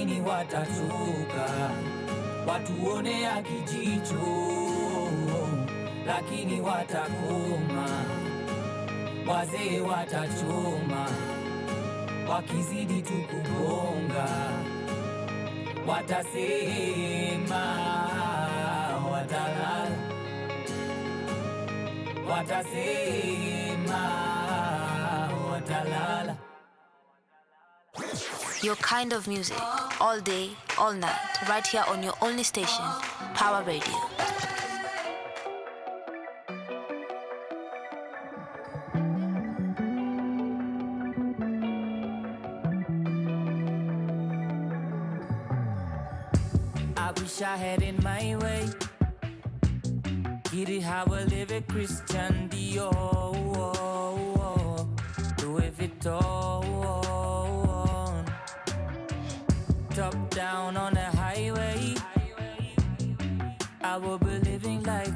lakini watatuka, watuonea kijicho, lakini watakoma, wazee watachoma, wakizidi tukugonga, watasema, watalala, watasema, watalala. Your kind of music, all day, all night, right here on your only station, Power Radio. I wish I had it my way. Get it how I live it, Christian Dior. Louis Vuitton. Top down on the highway, I will be living like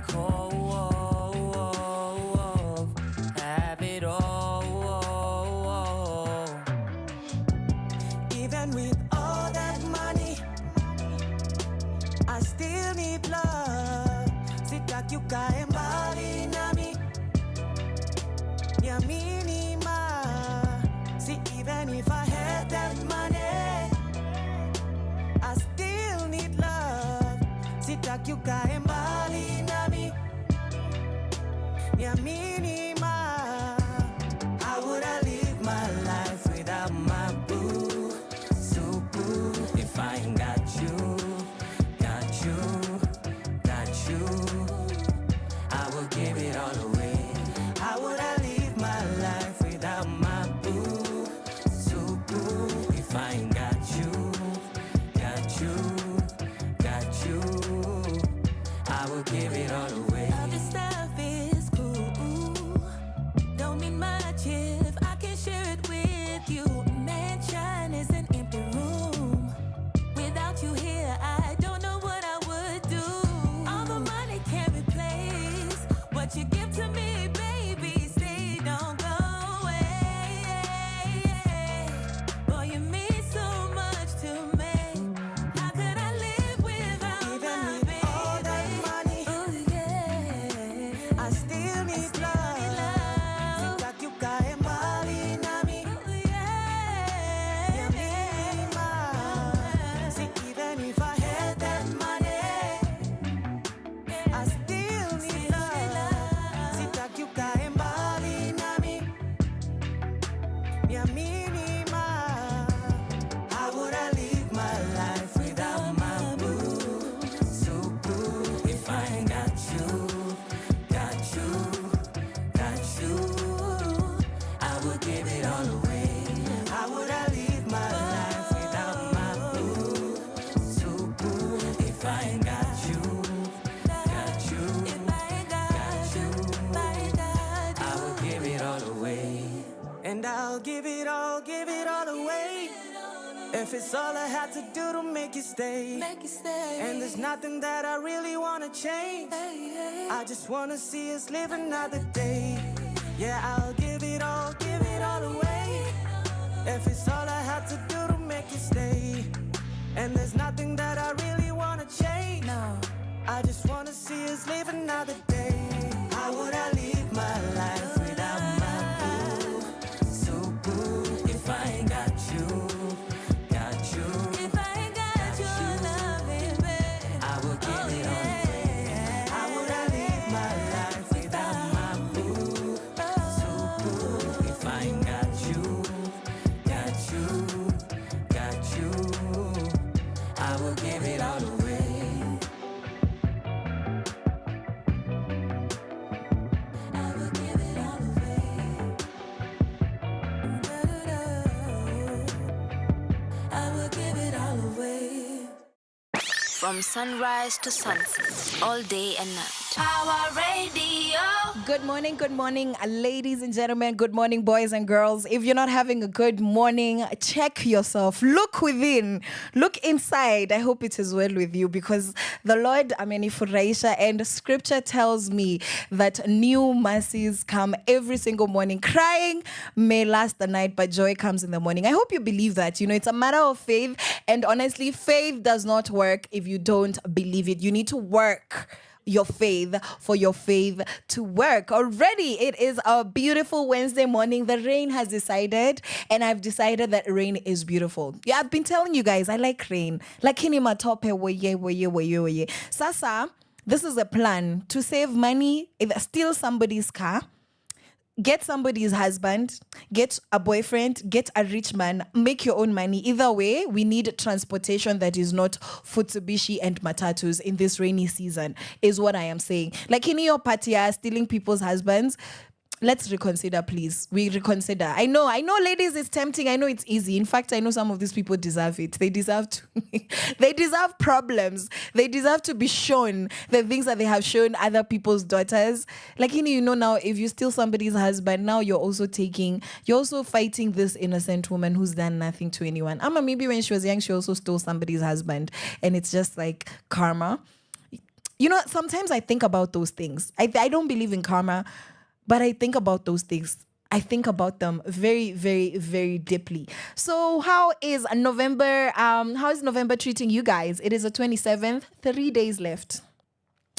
have it all. Even with all that money, I still need love. Sitaki ukae mbali nami, ya minima. See, even if I had that money, I still need love. Sitaki ukae mbali nami, ya minima. How would I live my life without my boo? So boo, if I ain't got you, got you, got you, I will give it all away. How would I live my life without my boo? So boo, if I ain't got you, got you, got you, I will give it all away. All this stuff is cool, don't mean much if I can share it with you. Mansion is an empty room, without you here I don't know what I would do. All the money can't replace what you give to me, baby. Stay, don't go away. Boy, you mean so much to me. How could I live without Even my with baby? all that money, Ooh, yeah. I still need love. Sitaki ukae mbali nami, Ooh, yeah. ya minima. See, even if I had that money, I still need love. Sitaki ukae mbali nami, ya minima. How would I live my life without my boo? So boo, if I ain't got you, got you, got you, I would give it all away. How would I live my life without my boo? So boo, if I ain't got you, got you, got you, I will give it all away. And I'll give it all away. If it's all I had to do to make you stay. And there's nothing that I really wanna change. I just wanna see us live another day. Yeah, I'll give it all away. If it's all I had to do to make you stay. And there's nothing that I really wanna change. No, I just wanna see us live another day. How would I live my life without my boo? So boo, if I ain't got you, got you, If I ain't got your love, baby, I will give it all away. How would I live my life without my boo? So boo, if I ain't got you, got you, got you, I will give it all away. I will give it all away. I will give it all away. From sunrise to sunset, all day and night, Power Radio. Good morning, ladies and gentlemen. Good morning, boys and girls. If you're not having a good morning, check yourself. Look within. Look inside. I hope it is well with you because the Lord, Furaisha, and scripture tells me that new mercies come every single morning. Crying may last the night, but joy comes in the morning. I hope you believe that. It's a matter of faith. And honestly, faith does not work if you don't believe it. You need to work your faith for your faith to work. Already it is a beautiful Wednesday morning. The rain has decided, and I've decided that rain is beautiful. Yeah, I've been telling you guys I like rain. Lakini matope woye. Sasa, this is a plan to save money, steal somebody's car, get somebody's husband, get a boyfriend, get a rich man, make your own money. Either way, we need transportation that is not Futsubishi and Matatus in this rainy season, is what I am saying. Like in your party, stealing people's husbands. Let's reconsider, please. We reconsider. I know, ladies, it's tempting. I know it's easy. In fact, I know some of these people deserve it. They deserve to. They deserve problems. They deserve to be shown the things that they have shown other people's daughters. Like, now, if you steal somebody's husband, now you're also fighting this innocent woman who's done nothing to anyone. Maybe when she was young, she also stole somebody's husband. And it's just like karma. Sometimes I think about those things. I don't believe in karma. But I think about those things. I think about them very, very, very deeply. So how is November treating you guys? It is the 27th, 3 days left.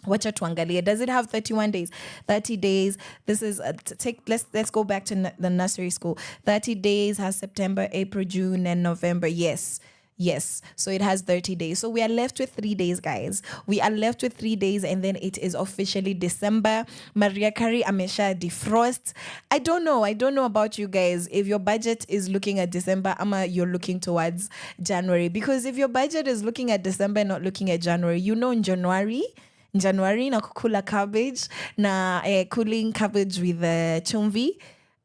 Wacha tuangalie. Does it have 31 days? 30 days. This is let's go back to the nursery school. 30 days has September, April, June, and November. Yes. So it has 30 days. So we are left with 3 days, guys. We are left with 3 days, and then it is officially December. Maria Carey amesha defrost. I don't know about you guys. If your budget is looking at December, you're looking towards January. Because if your budget is looking at December, not looking at January, in January na kukula cabbage, na cooling cabbage with chumvi.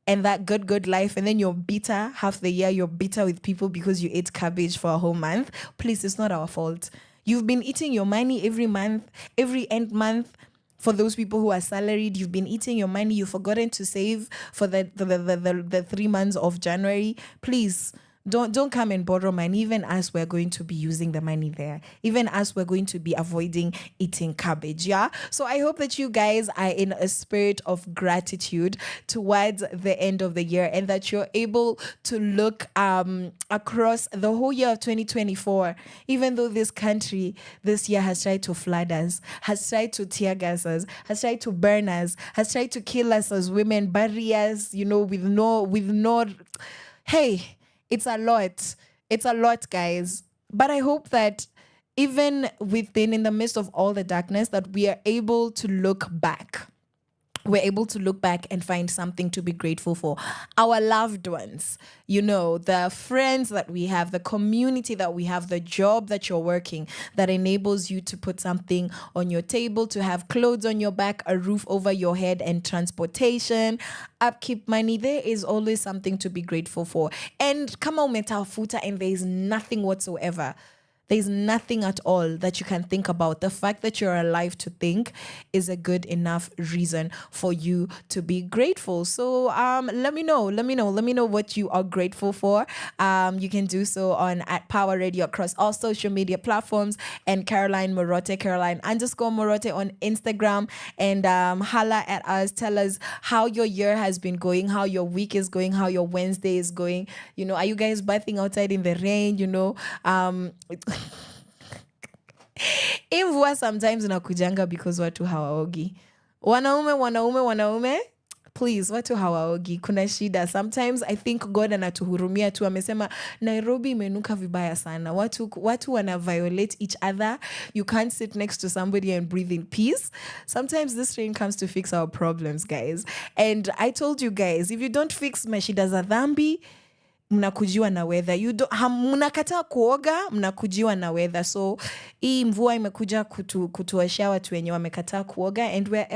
And that good life, and then you're bitter half the year. You're bitter with people because you ate cabbage for a whole month. Please, it's not our fault. You've been eating your money every month, every end month. For those people who are salaried, you've been eating your money. You've forgotten to save for the 3 months of January. Please. Don't come and borrow money. Even as we're going to be using the money there. Even as we're going to be avoiding eating cabbage. Yeah. So I hope that you guys are in a spirit of gratitude towards the end of the year, and that you're able to look across the whole year of 2024. Even though this country this year has tried to flood us, has tried to tear gas us, has tried to burn us, has tried to kill us as women, bury us, with no. Hey. It's a lot, guys. But I hope that even in the midst of all the darkness, that we are able to look back. We're able to look back and find something to be grateful for. Our loved ones, the friends that we have, the community that we have, the job that you're working that enables you to put something on your table, to have clothes on your back, a roof over your head, and transportation, upkeep money. There is always something to be grateful for. And kama umetafuta and there is nothing whatsoever. There's nothing at all that you can think about. The fact that you're alive to think is a good enough reason for you to be grateful. So let me know what you are grateful for. You can do so on @Power Radio across all social media platforms, and Caroline Murote, Caroline_Murote on Instagram, and holla at us. Tell us how your year has been going, how your week is going, how your Wednesday is going. Are you guys bathing outside in the rain? Imvua sometimes inakujanga because watu hawaogi. Wanaume, please, watu hawaogi. Kuna shida. Sometimes I think God anatuhurumia tu. Amesema Nairobi imenuka vibaya sana. Watu wana violate each other. You can't sit next to somebody and breathe in peace. Sometimes this rain comes to fix our problems, guys. And I told you guys, if you don't fix mashida za dhambi, mnakujiwa na weather. Mnakataa kuoga, mnakujiwa na weather. So hii mvua imekuja kutuashia watu wenye wamekataa kuoga, and we're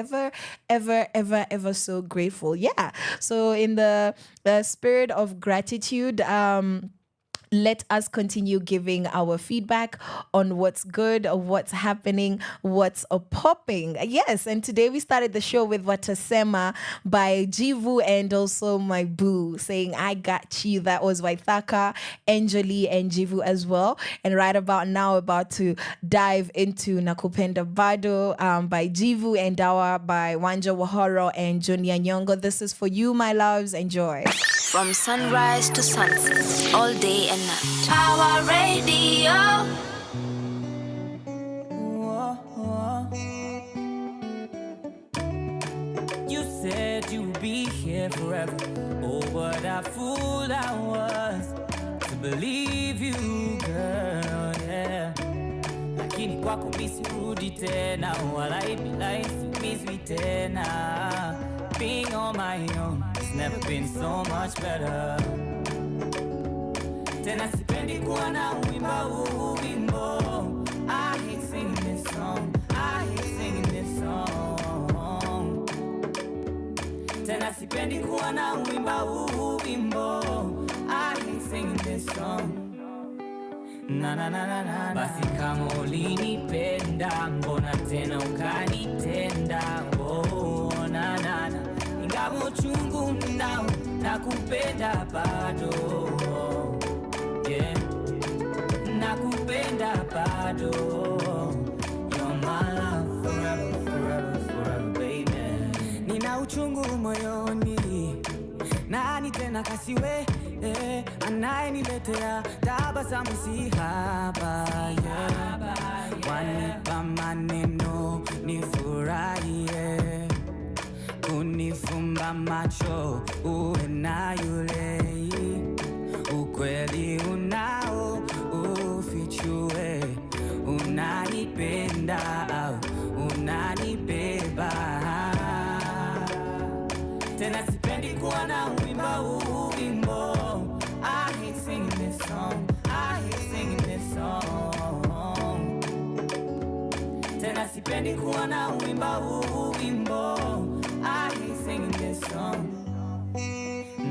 ever so grateful. Yeah. So in the spirit of gratitude, let us continue giving our feedback on what's good, what's happening, what's popping. Yes, and today we started the show with Watasema by GBV and also my boo saying, I got you. That was Waithaka, Anjali, and GBV as well. And right about now, about to dive into Nakupenda Bado by GBV and Dawa by Wanja Wahoro and Junior Nyongo. This is for you, my loves. Enjoy. From sunrise to sunset, all day and night. Power Radio. You said you'd be here forever. Oh, what a fool I was to believe you, girl, yeah. Lakini kwako misi rudi tena, wala ibilai simizwi tena. Being on my own has never been so much better. Tena sipendi kuwa na uimba uwimbo. I hate singing this song, I hate singing this song. Tena sipendi kuwa na uimba uwimbo. I hate singing this song. Na na na na na. Basi kama ulinipenda, mbona tena ukanitenda? Oh, na na na. Ingawa uchungu nao, nakupenda bado. Yeah, nakupenda bado. You're my love forever, forever, forever, baby. Nina uchungu moyoni, nani tena kasiwe anayeniletea tabasamu si haba, yeah. Wanipa maneno nifurahie, kunifumba macho uwe na yule, ukweli unao ufichue, unanipenda au unanibeba. Tena sipendi kuwa na uimba uwimbo. I hate singing this song, I hate singing this song. Tena sipendi kuwa na uimba uwimbo. I hate singing this song.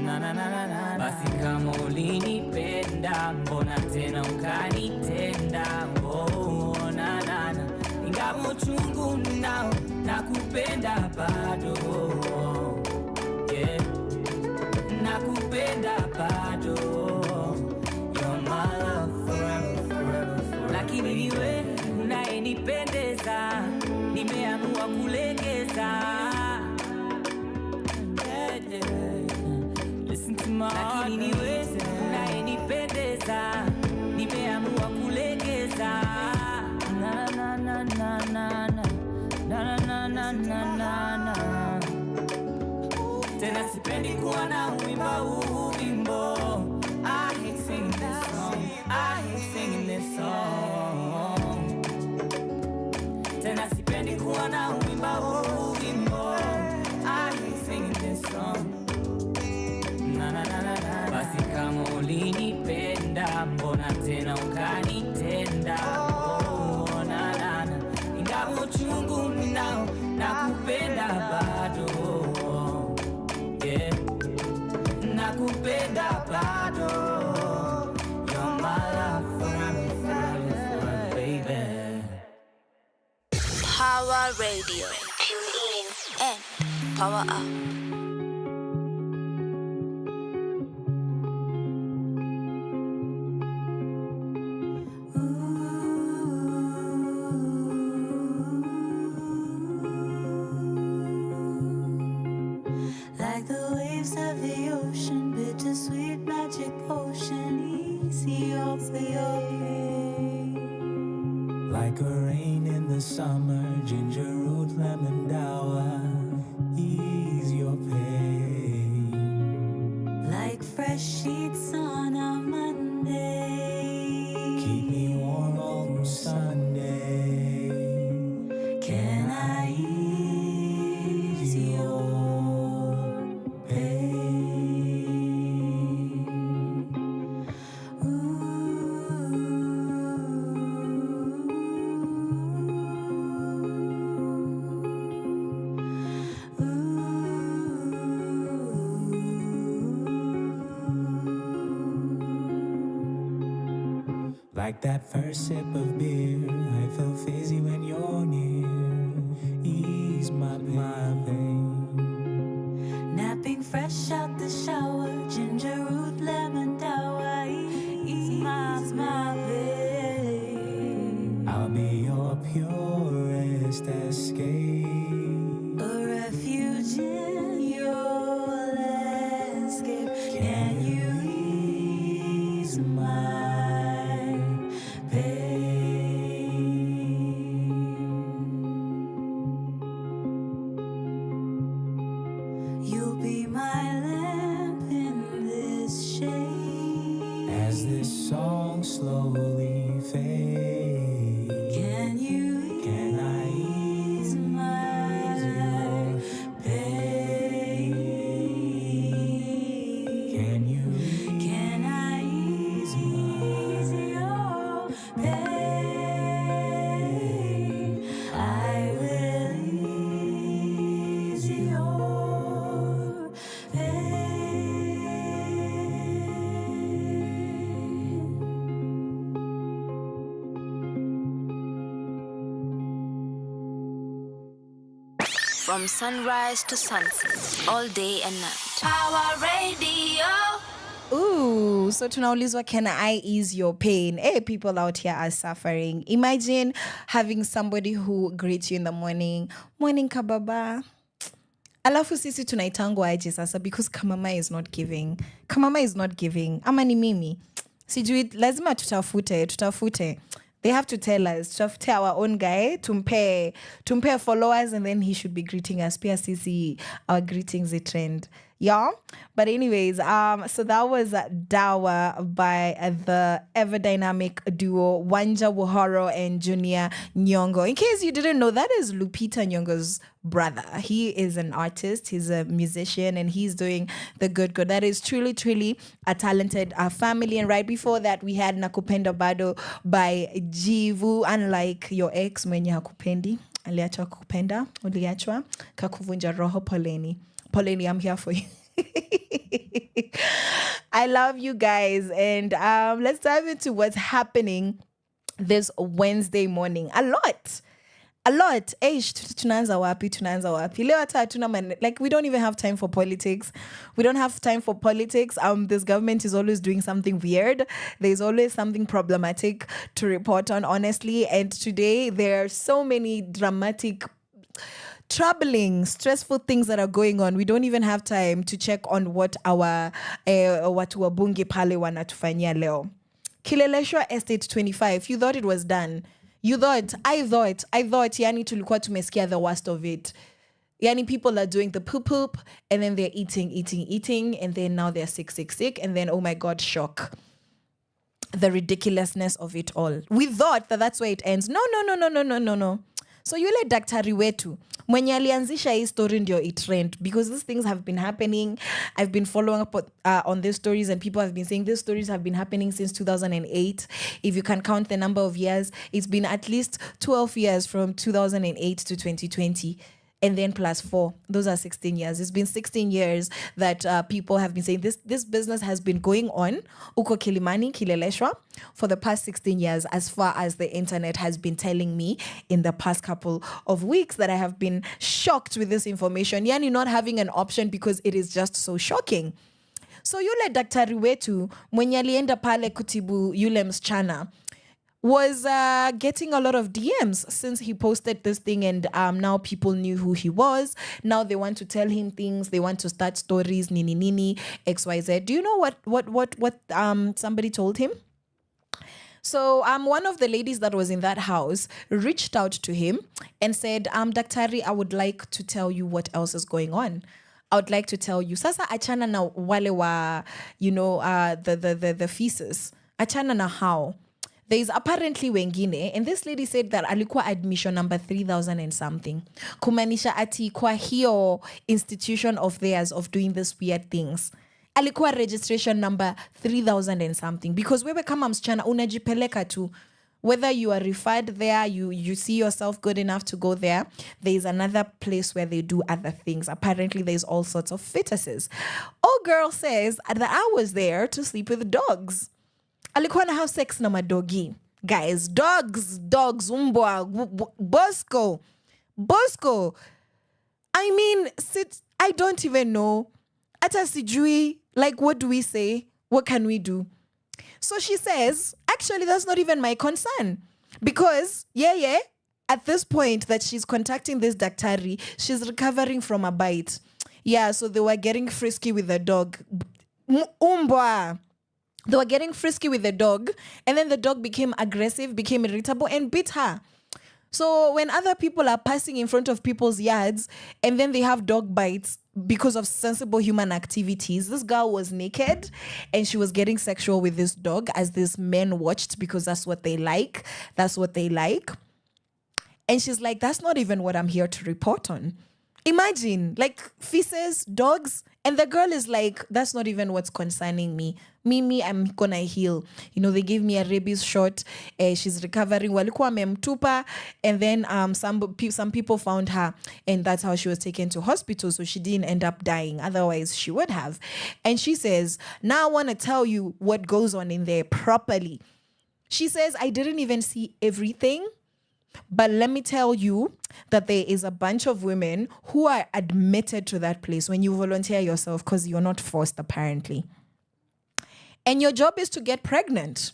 Na na na na na. Basi kama ulinipenda, mbona tena ukanitenda? Oh, na na na. Ingawa uchungu nao, nakupenda bado. Yeah, nakupenda bado. You're my love forever, forever, forever. Lakini niwe unayenipendeza, nimeamua kulegeza. Yeah, yeah. Listen to my heart. Lakini niwe unayenipendeza, nimeamua kulegeza. Na na na na na na na na na na na na. Tena sipendi kuwa na uimba uwimbo. I hate singing this song, I hate singing this song. Tena sipendi kuwa na uimba uwimbo. I hate singing this song. Na na na na na. Basi kama ulinipenda, mbona tena ukanitenda? Oh, na na na. Ingawa uchungu nao, nakupenda bado. Yeah, nakupenda bado. You're my love forever, forever, forever, baby. Power Radio. Tune in and power up. Like the waves of the ocean, bittersweet magic potion, easy over your pain. Like a rain in the summer, ginger root, lemon dower, ease your pain. Like fresh sheets on a Monday, Keep me warm all through Sunday. can I ease your pain? Like that first sip of beer, I feel fizzy when you're near. Ease my pain. Napping fresh out the shower, ginger root lemon dower, ease my pain. I'll be your purest escape, A refuge in your landscape. Can you ease my pain? You'll be my lamp in this shade. as this song slowly fades. Can you Can I ease my pain? Can you Can I ease your pain? I will ease your pain. From sunrise to sunset, all day and night. Power Radio. Ooh, so tunaulizwa, can I ease your pain? Hey, people out here are suffering. Imagine having somebody who greets you in the morning. Morning kababa. Alafu sisi tunaitangwa aje sasa because kamama is not giving. Kamama is not giving. Ama ni mimi. Sijui lazima tutafute. They have to tell us, tutafute our own guy, tumpe followers, and then he should be greeting us. Pia sisi, our greetings a trend. Yeah. But anyways, so that was Dawa by the ever dynamic duo Wanja Wuhoro and Junior Nyong'o. In case you didn't know, that is Lupita Nyong'o's brother. He is an artist, he's a musician, and he's doing the good. That is truly a talented family. And right before that, we had Nakupenda Bado by Jivu. Unlike your ex mwenye hakupendi, aliachwa kupenda, uliachwa kakuvunja roho, poleni, I'm here for you. I love you guys, and let's dive into what's happening this Wednesday morning. A lot. Tunaanza wapi? Leo hata hatuna like, we don't even have time for politics. This government is always doing something weird. There's always something problematic to report on, honestly. And today there are so many dramatic, troubling, stressful things that are going on. We don't even have time to check on what our watu wabunge pale wanatufanyia leo. Kileleshwa Estate 25. You thought it was done. I thought, yani tulikuwa tumesikia the worst of it. Yani people are doing the poop, and then they're eating, and then now they're sick, and then, oh my God, shock. The ridiculousness of it all. We thought that that's where it ends. No. So yule daktari wetu mwenye alianzisha hii story ndio itrend, because these things have been happening. I've been following up on these stories, and people have been saying these stories have been happening since 2008. If you can count the number of years, it's been at least 12 years from 2008 to 2020. And then plus 4, those are 16 years. It's been 16 years that people have been saying this business has been going on, uko Kilimani, Kileleshwa, for the past 16 years, as far as the internet has been telling me in the past couple of weeks, that I have been shocked with this information. Yani not having an option because it is just so shocking. So yule daktari wetu mwenye alienda pale kutibu yule msichana was getting a lot of DMs since he posted this thing, and now people knew who he was. Now they want to tell him things. They want to start stories, nini, XYZ. Do you know what somebody told him? So one of the ladies that was in that house reached out to him and said, Daktari, I would like to tell you what else is going on. I would like to tell you. Sasa achana na wale wa, the feces. Achana na how. There is apparently wengine, and this lady said that alikuwa admission number 3,000 and something. Kumanisha ati kwa hiyo institution of theirs of doing these weird things. Alikuwa registration number 3,000 and something. Because wewe kama msichana unajipeleka tu. Whether you are referred there, you see yourself good enough to go there, there is another place where they do other things. Apparently, there's all sorts of fetuses. Old girl says that I was there to sleep with dogs. Alikuwa na have sex na madogi. Guys, dogs, umbwa, Bosco. I mean, I don't even know. Ata sijui, like, what do we say? What can we do? So she says, actually, that's not even my concern. Because, at this point that she's contacting this daktari, she's recovering from a bite. Yeah, so they were getting frisky with the dog. Umbwa. They were getting frisky with the dog, and then the dog became aggressive, became irritable, and bit her. So when other people are passing in front of people's yards and then they have dog bites because of sensible human activities, this girl was naked and she was getting sexual with this dog as these men watched because that's what they like. That's what they like. And she's like, that's not even what I'm here to report on. Imagine, like, feces, dogs, and the girl is like, that's not even what's concerning me. Me, I'm gonna heal. You know, they gave me a rabies shot. She's recovering. Walikuwa memtupa, and then some people found her, and that's how she was taken to hospital. So she didn't end up dying. Otherwise, she would have. And she says, now I want to tell you what goes on in there properly. She says, I didn't even see everything. But let me tell you that there is a bunch of women who are admitted to that place when you volunteer yourself because you're not forced, apparently. And your job is to get pregnant.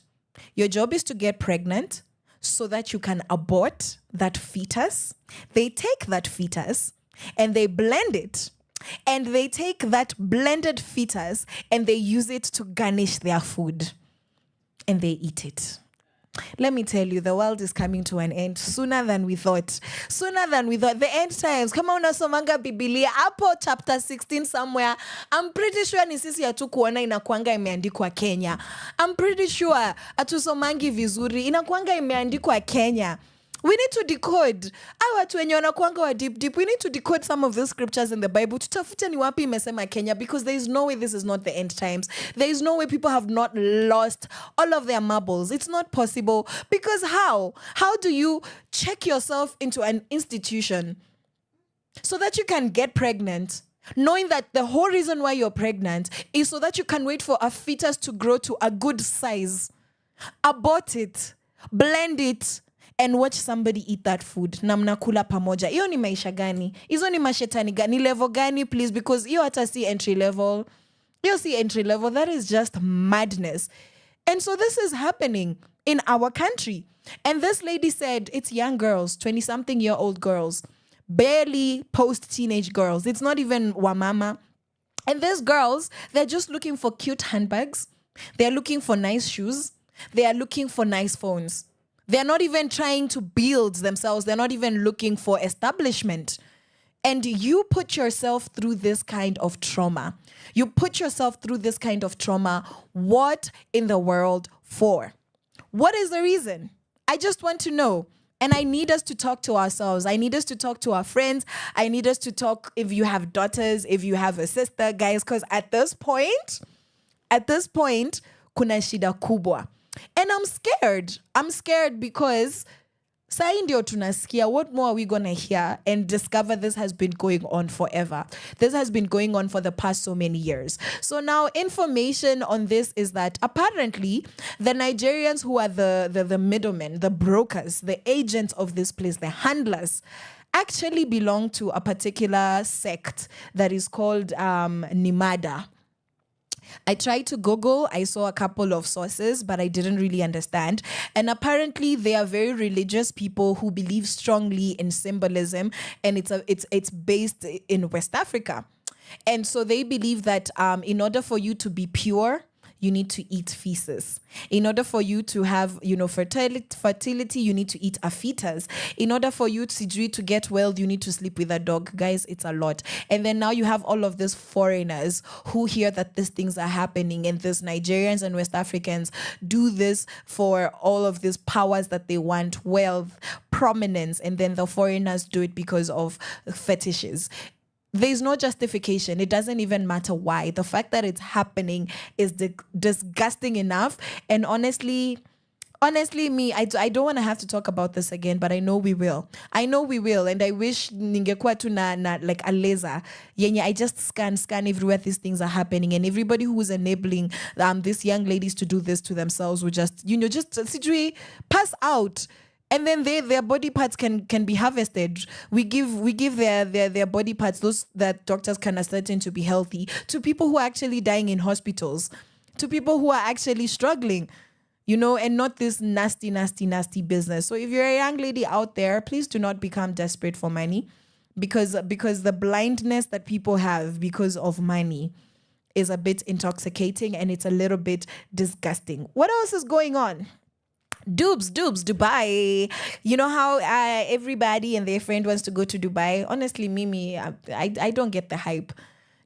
Your job is to get pregnant so that you can abort that fetus. They take that fetus and they blend it. And they take that blended fetus and they use it to garnish their food. And they eat it. Let me tell you, the world is coming to an end sooner than we thought. Sooner than we thought. The end times. Kama unasomanga Biblia, hapo chapter 16 somewhere. I'm pretty sure ni sisi hatu kuona inakuanga imeandikwa Kenya. I'm pretty sure hatusomangi vizuri inakuanga imeandikwa Kenya. We need to decode. Watu wenye wanakuanga wa deep. We need to decode some of the scriptures in the Bible. Tutafute ni wapi imesema Kenya, because there is no way this is not the end times. There is no way people have not lost all of their marbles. It's not possible. Because how? How do you check yourself into an institution so that you can get pregnant, knowing that the whole reason why you're pregnant is so that you can wait for a fetus to grow to a good size, abort it, blend it, and watch somebody eat that food na mnakula pamoja? Hiyo ni maisha gani? Hizo ni mashetani gani? Level gani, please? Because hiyo hata si entry level. Hiyo si entry level. That is just madness. And so this is happening in our country. And this lady said it's young girls, 20-something-year-old girls, barely post-teenage girls. It's not even wamama. And these girls, they're just looking for cute handbags. They're looking for nice shoes. They are looking for nice phones. They're not even trying to build themselves. They're not even looking for establishment. And you put yourself through this kind of trauma. You put yourself through this kind of trauma. What in the world for? What is the reason? I just want to know. And I need us to talk to ourselves. I need us to talk to our friends. I need us to talk, if you have daughters, if you have a sister, guys, because at this point, kuna shida kubwa. And I'm scared. I'm scared because sai ndio tunasikia. What more are we going to hear and discover this has been going on forever? This has been going on for the past so many years. So now information on this is that apparently the Nigerians who are the middlemen, the brokers, the agents of this place, the handlers, actually belong to a particular sect that is called Nimada. I tried to Google, I saw a couple of sources, but I didn't really understand. And apparently they are very religious people who believe strongly in symbolism, and it's based in West Africa. And so they believe that in order for you to be pure, you need to eat feces. In order for you to have, fertility, you need to eat a fetus. In order for you to get well, you need to sleep with a dog. Guys, it's a lot. And then now you have all of these foreigners who hear that these things are happening, and these Nigerians and West Africans do this for all of these powers that they want, wealth, prominence, and then the foreigners do it because of fetishes. There's no justification. It doesn't even matter why. The fact that it's happening is disgusting enough. And honestly, Honestly, I don't want to have to talk about this again, but I know we will. And I wish ningekuwa tu na like a laser yenye I just scan everywhere these things are happening, and everybody who is enabling these young ladies to do this to themselves will just sijui pass out. And then their body parts can be harvested. We give their body parts, those that doctors can ascertain to be healthy, to people who are actually dying in hospitals, to people who are actually struggling, and not this nasty business. So if you're a young lady out there, please do not become desperate for money, because the blindness that people have because of money is a bit intoxicating, and it's a little bit disgusting. What else is going on? Dubs, Dubai. You know how everybody and their friend wants to go to Dubai? Honestly, Mimi, I don't get the hype.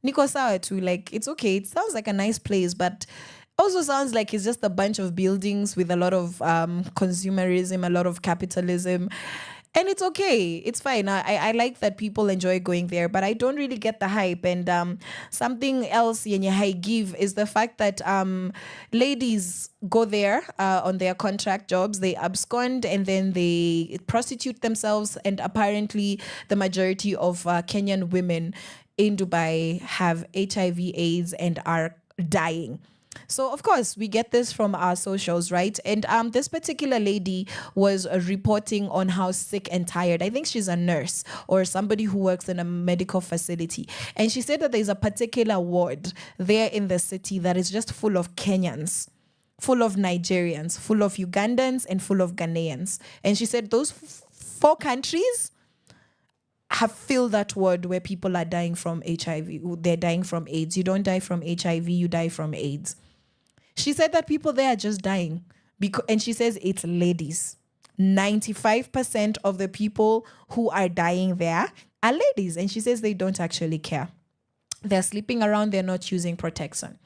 Niko sawa too, like, it's okay. It sounds like a nice place, but also sounds like it's just a bunch of buildings with a lot of consumerism, a lot of capitalism. And it's okay. It's fine. I like that people enjoy going there, but I don't really get the hype. And something else yenye I give is the fact that ladies go there on their contract jobs, they abscond, and then they prostitute themselves. And apparently the majority of Kenyan women in Dubai have HIV/AIDS and are dying. So, of course, we get this from our socials, right? And this particular lady was reporting on how sick and tired. I think she's a nurse or somebody who works in a medical facility. And she said that there's a particular ward there in the city that is just full of Kenyans, full of Nigerians, full of Ugandans, and full of Ghanaians. And she said those 4 countries have filled that ward where people are dying from HIV. They're dying from AIDS. You don't die from HIV, you die from AIDS. She said that people there are just dying. And she says it's ladies. 95% of the people who are dying there are ladies. And she says they don't actually care. They're sleeping around. They're not using protection.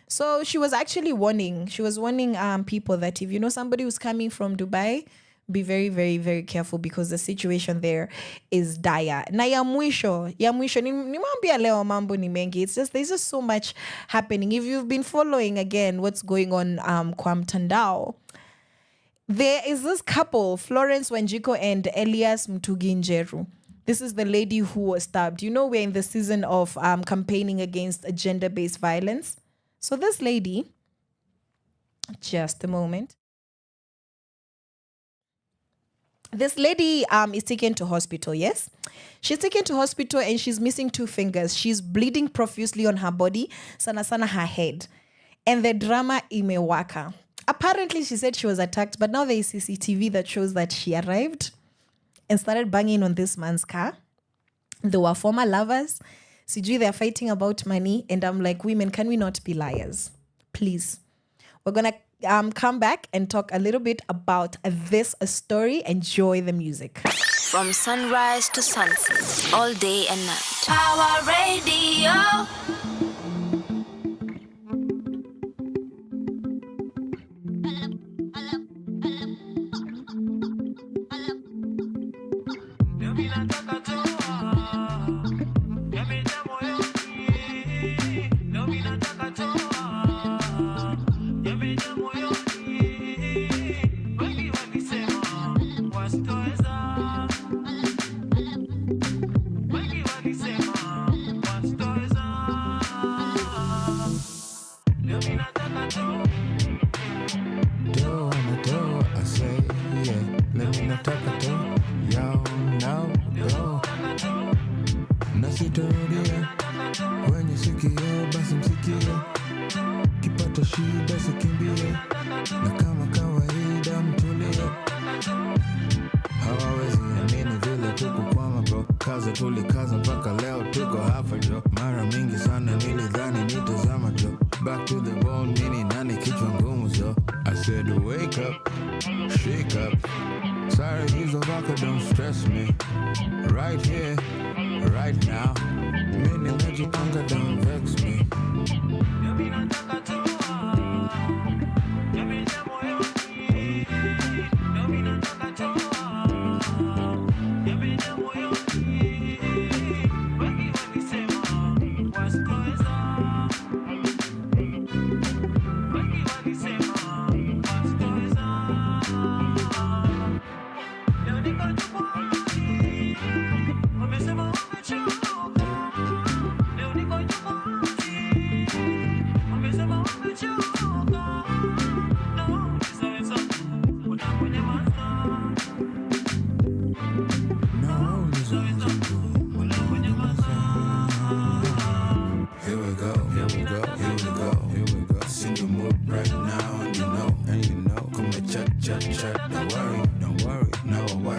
So she was actually warning. She was warning people that if you know somebody who's coming from Dubai, be very, very, very careful, because the situation there is dire. Na ya mwisho, nimwambia leo mambo ni mengi. It's just, there's just so much happening. If you've been following again what's going on kwa mtandao, there is this couple, Florence Wanjiko and Elias Mtugi Njeru. This is the lady who was stabbed. You know, we're in the season of campaigning against gender-based violence. So this lady, just a moment. This lady is taken to hospital, yes? She's taken to hospital and she's missing 2 fingers. She's bleeding profusely on her body, sana her head. And the drama imewaka. Apparently, she said she was attacked, but now there is CCTV that shows that she arrived and started banging on this man's car. They were former lovers. Sijui, they're fighting about money. And I'm like, women, can we not be liars? Please. We're going to come back and talk a little bit about this story. Enjoy the music. From sunrise to sunset, all day and night. Power Radio. Tulikaza mpaka leo tuko hapa jo, mara mingi sana nilidhani nitazama jo, back to the bone, mini nani kichwa ngumu jo. I said wake up, shake up, sorry hizo vaka don't stress me, right here, right now, mini najipanga don't vex me.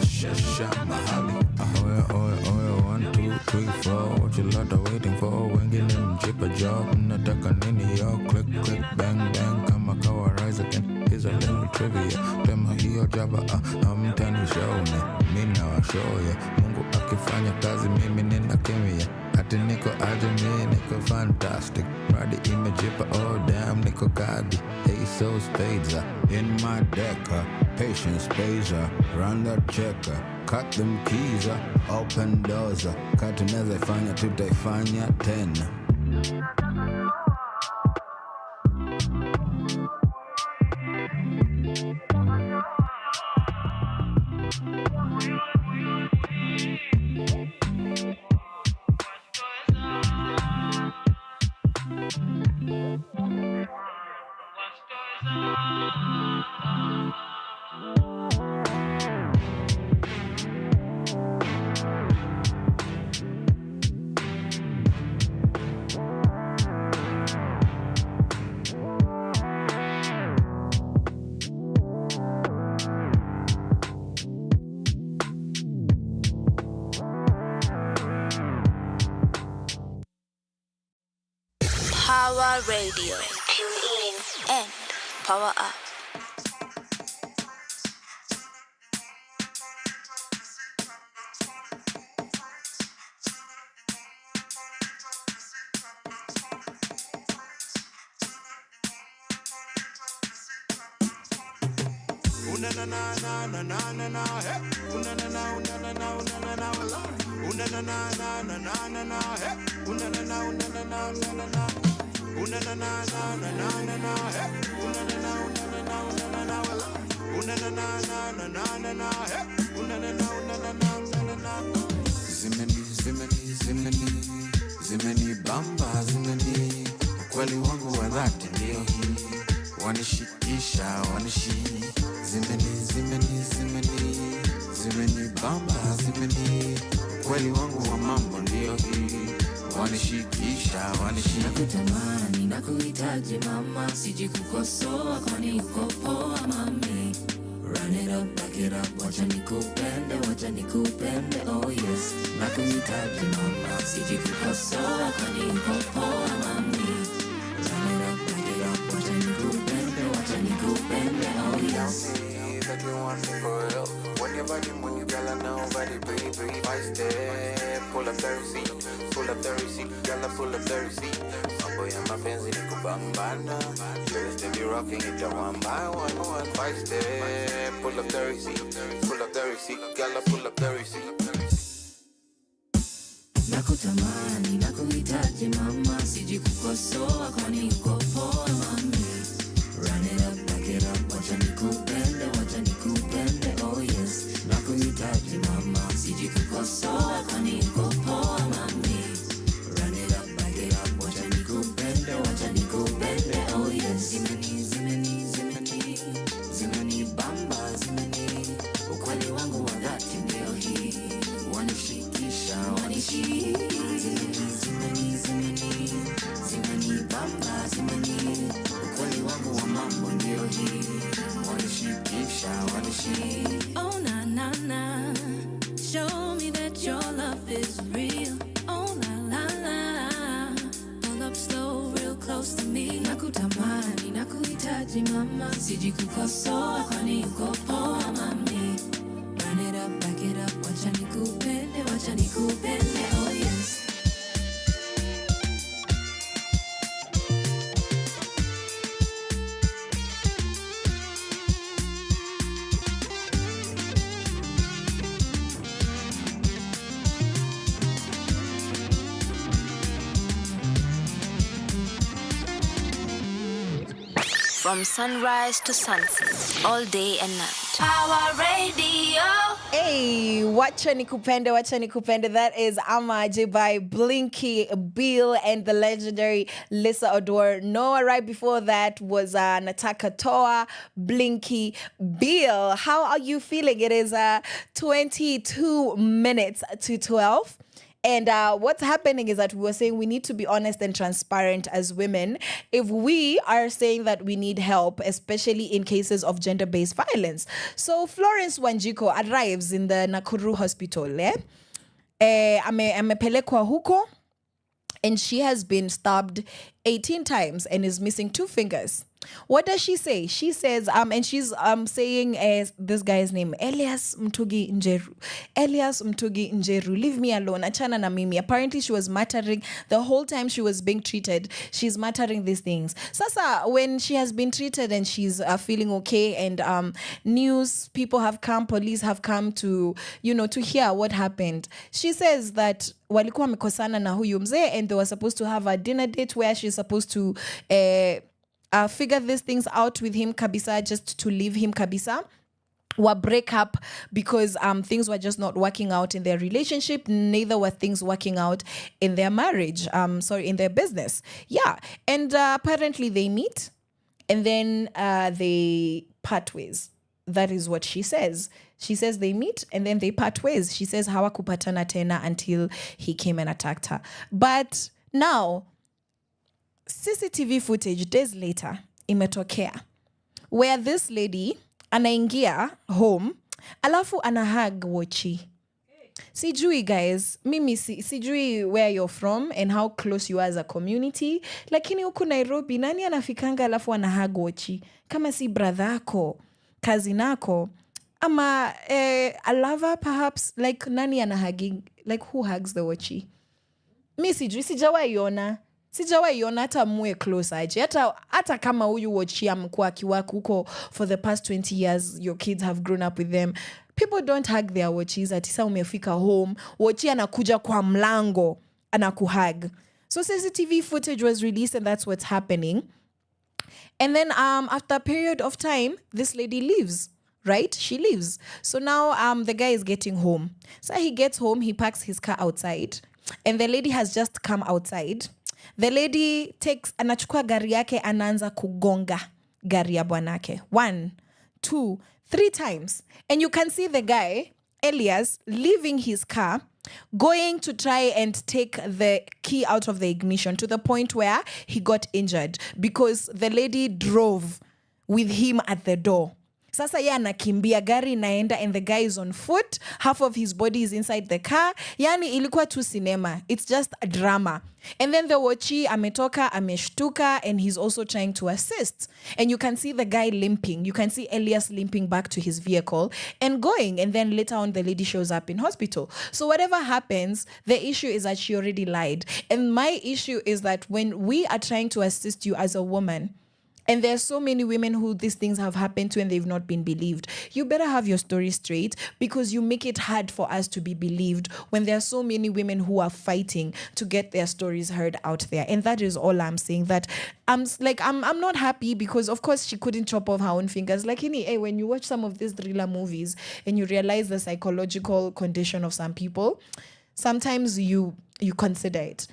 shasha mahali. Ahoya, oya, oya, 1, 2, 3, 4. What you lot are waiting for? Wengine mjipa job. Nataka nini yo? Click, click, bang, bang. Kama kawa rise again. Here's a little trivia. Tema hiyo jaba, mtani show me. Mina wa show ya. Mungu akifanya kazi mimi nina kimya. Ati niko aje mi niko fantastic. Radi imejipa, oh damn niko kadi. Ace of spades in my deck. Patience pays, run that checker. Cut them keys, open doors. Kati neza ifanya tutaifanya tena. Power Radio. Tune in and power up. Zimeni bamba, zimeni ukweli wangu wa dhati ndio hii. Wanishikisha, zimeni bamba, zimeni ukweli wangu wa mambo ndio hii. Wanishikisha, Nakutamani, nakuhitaji mama, siji kukosoa kwani uko poa mami. Run it up, back it up, wacha nikupende, oh yes. Nakuhitaji mama, siji kukosoa kwani uko poa mami. Run it up, back it up, wacha nikupende, oh yes. that you want me for real. When your body move, girl, I know body breathe. 5 step, pull up the receipt, girl, I pull up the receipt. Mambo ya mapenzi ni kubambana, girl, steady rocking it one by one. 5 step, pull up the receipt, girl, I pull up the receipt. Nakutamani, nakuhitaji mama, siji kukosoa kwani uko poa mami. Run it up, back it up, wacha nikupende, oh yes. Nakuhitaji mama, siji kukosoa kwani uko poa mami. Run it up, back it up, wacha nikupende, oh yes. Zimeni bamba, ukweli wangu wa dhati ndio hii. Wanishikisha, zimeni bamba, ukweli wangu wa mambo ndio hii. Wanishikisha, oh na na na, show me that your love is real. Oh la la la, pull up slow, real close to me. Nakutamani, nakuhitaji mama, siji kukosoa kwani uko poa mami. Run it up, back it up, wacha nikupende, oh yes. From sunrise to sunset, all day and night. Power Radio. Hey, wacha nikupende. That is Amaje by Blinky Bill and the legendary Lisa Odor. Noah, right before that was Nataka Toa, Blinky Bill. How are you feeling? It is 22 minutes to 12. And what's happening is that we were saying we need to be honest and transparent as women if we are saying that we need help, especially in cases of gender-based violence. So Florence Wanjiko arrives in the Nakuru hospital. Amepelekwa huko, and she has been stabbed 18 times and is missing 2 fingers. What does she say? She says, and she's saying this guy's name, Elias Mtugi Njeru. Elias Mtugi Njeru, leave me alone. Achana na mimi. Apparently she was muttering the whole time she was being treated. She's muttering these things. Sasa, when she has been treated and she's feeling okay, and news people have come, police have come to, to hear what happened. She says that walikuwa wamekosana na huyu mzee, and they were supposed to have a dinner date where she's supposed to figure these things out with him kabisa, just to leave him kabisa. Were break up because things were just not working out in their relationship. Neither were things working out in their marriage. In their business. Yeah. And apparently they meet and then they part ways. That is what she says. She says they meet and then they part ways. She says hawakupatana tena until he came and attacked her. But now, CCTV footage days later imetokea where this lady anaingia home alafu anahag Wochi. Sijui guys, mimi sijui where you're from and how close you are as a community, lakini huku Nairobi nani anafikanga alafu anahag Wochi? Kama si brother ako, cousin ako, ama a lover perhaps, like nani anahaging, like who hugs the Wochi? Mi sijui, sijawahi ona hata muwe close aje. Hata kama huyu Wochi amekuwa akiwako huko for the past 20 years, your kids have grown up with them. People don't hug their Wochis. Ati saa umefika home, Wochi anakuja kwa mlango, anakuhug. So CCTV footage was released and that's what's happening. And then after a period of time, this lady leaves. Right? She leaves. So now the guy is getting home. So he gets home, he parks his car outside. And the lady has just come outside. The lady anachukua gari yake, anaanza kugonga gari ya bwanake. 1, 2, 3 times. And you can see the guy, Elias, leaving his car, going to try and take the key out of the ignition to the point where he got injured because the lady drove with him at the door. Sasa ya anakimbia, gari inaenda, and the guy is on foot. Half of his body is inside the car. Yani ilikuwa tu cinema. It's just a drama. And then the Wochi ametoka, ameshtuka, and he's also trying to assist. And you can see the guy limping. You can see Elias limping back to his vehicle and going. And then later on, the lady shows up in hospital. So whatever happens, the issue is that she already lied. And my issue is that when we are trying to assist you as a woman, and there are so many women who these things have happened to and they've not been believed, you better have your story straight, because you make it hard for us to be believed when there are so many women who are fighting to get their stories heard out there. And that is all I'm saying. That I'm not happy because of course she couldn't chop off her own fingers. Like when you watch some of these thriller movies and you realize the psychological condition of some people, sometimes you consider it.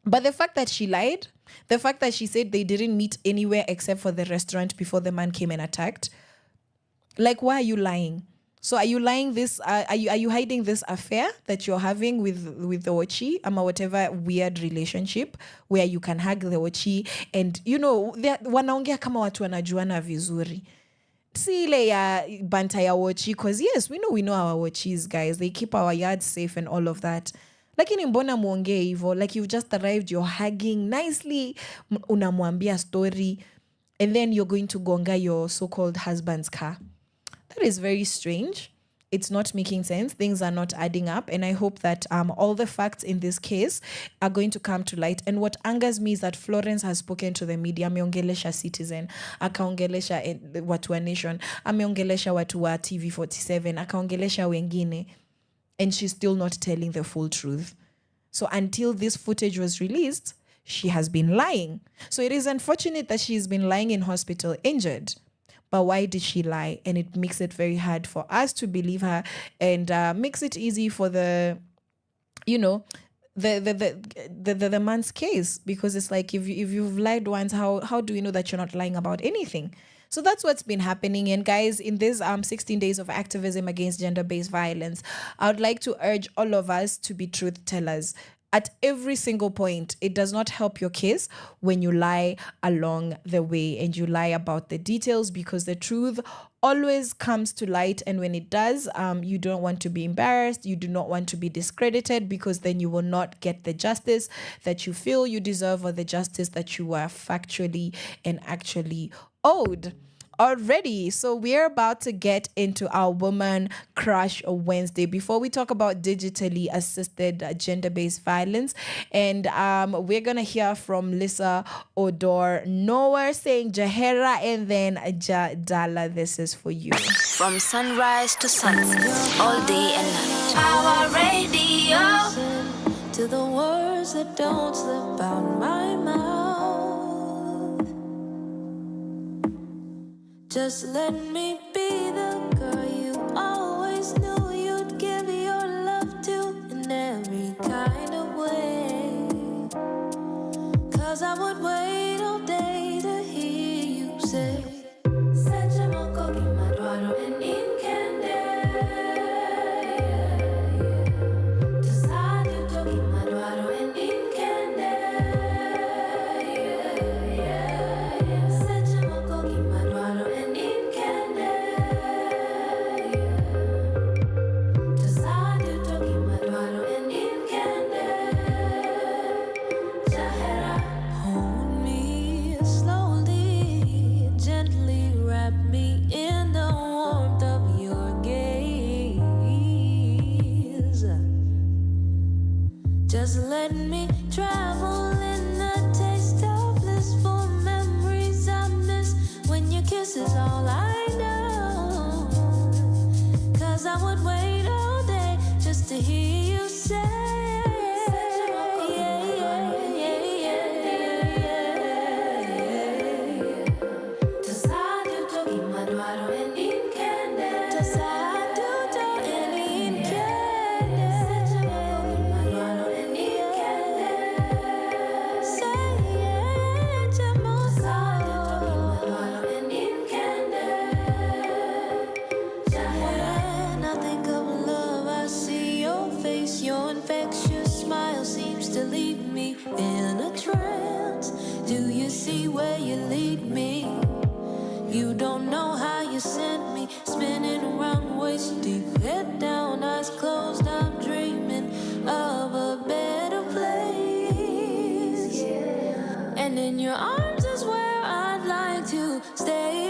But the fact that she lied, the fact that she said they didn't meet anywhere except for the restaurant before the man came and attacked, like, why are you lying? So are you lying this? Are you hiding this affair that you're having with the Wochi, whatever weird relationship where you can hug the Wochi and wanaongea kama watu wanajuana vizuri. Si ile ya banta ya Wochi, because yes, we know our Wochis, guys. They keep our yards safe and all of that. Lakini mbona muongee hivyo? Like you've just arrived, you're hugging nicely, unamwambia story, and then you're going to gonga your so-called husband's car. That is very strange. It's not making sense. Things are not adding up. And I hope that all the facts in this case are going to come to light. And what angers me is that Florence has spoken to the media. Ameongelesha Citizen, akaongelesha watu wa Nation, ameongelesha watu wa TV47, akaongelesha wengine. And she's still not telling the full truth. So until this footage was released, she has been lying. So it is unfortunate that she's been lying in hospital injured. But why did she lie? And it makes it very hard for us to believe her, and makes it easy for the man's case, because it's like if you've lied once, how do we know that you're not lying about anything? So that's what's been happening. And guys, in this 16 days of activism against gender-based violence, I would like to urge all of us to be truth tellers. At every single point, it does not help your case when you lie along the way and you lie about the details, because the truth always comes to light. And when it does, you don't want to be embarrassed. You do not want to be discredited, because then you will not get the justice that you feel you deserve, or the justice that you are factually and actually owed already. So we're about to get into our Woman Crush Wednesday before we talk about digitally assisted gender-based violence. And we're gonna hear from Lisa Odor Noah saying Jahera, and then Jadala, this is for you. From sunrise to sunset, all day and night. Our radio. Listen to the words that don't slip out my mouth. Just let me be the girl you always knew you'd give your love to in every kind of way. 'Cause I would wait all day to hear you say, just let me travel in the taste of blissful memories I miss when your kiss is all I know. 'Cause I would wait all day just to hear you say, your infectious smile seems to leave me in a trance. Do you see where you lead me? You don't know how you sent me spinning around waist deep, head down, eyes closed. I'm dreaming of a better place, and in your arms is where I'd like to stay.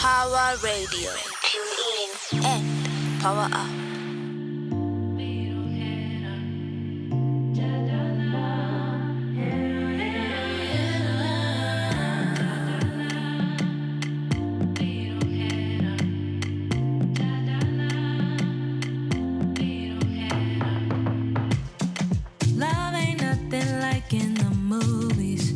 Power Radio. Tune in and power up. Love ain't nothing like in the movies.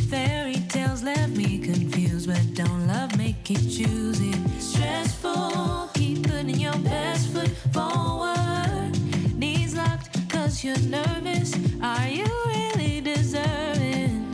Fairy tales left me confused, but don't love make you choose it. Stressful, keep putting your best foot forward. Knees locked, 'cause you're nervous. Are you really deserving?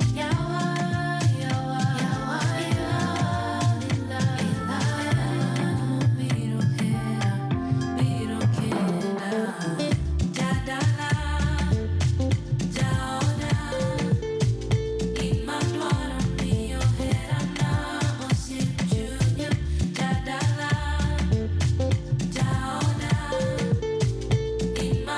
In my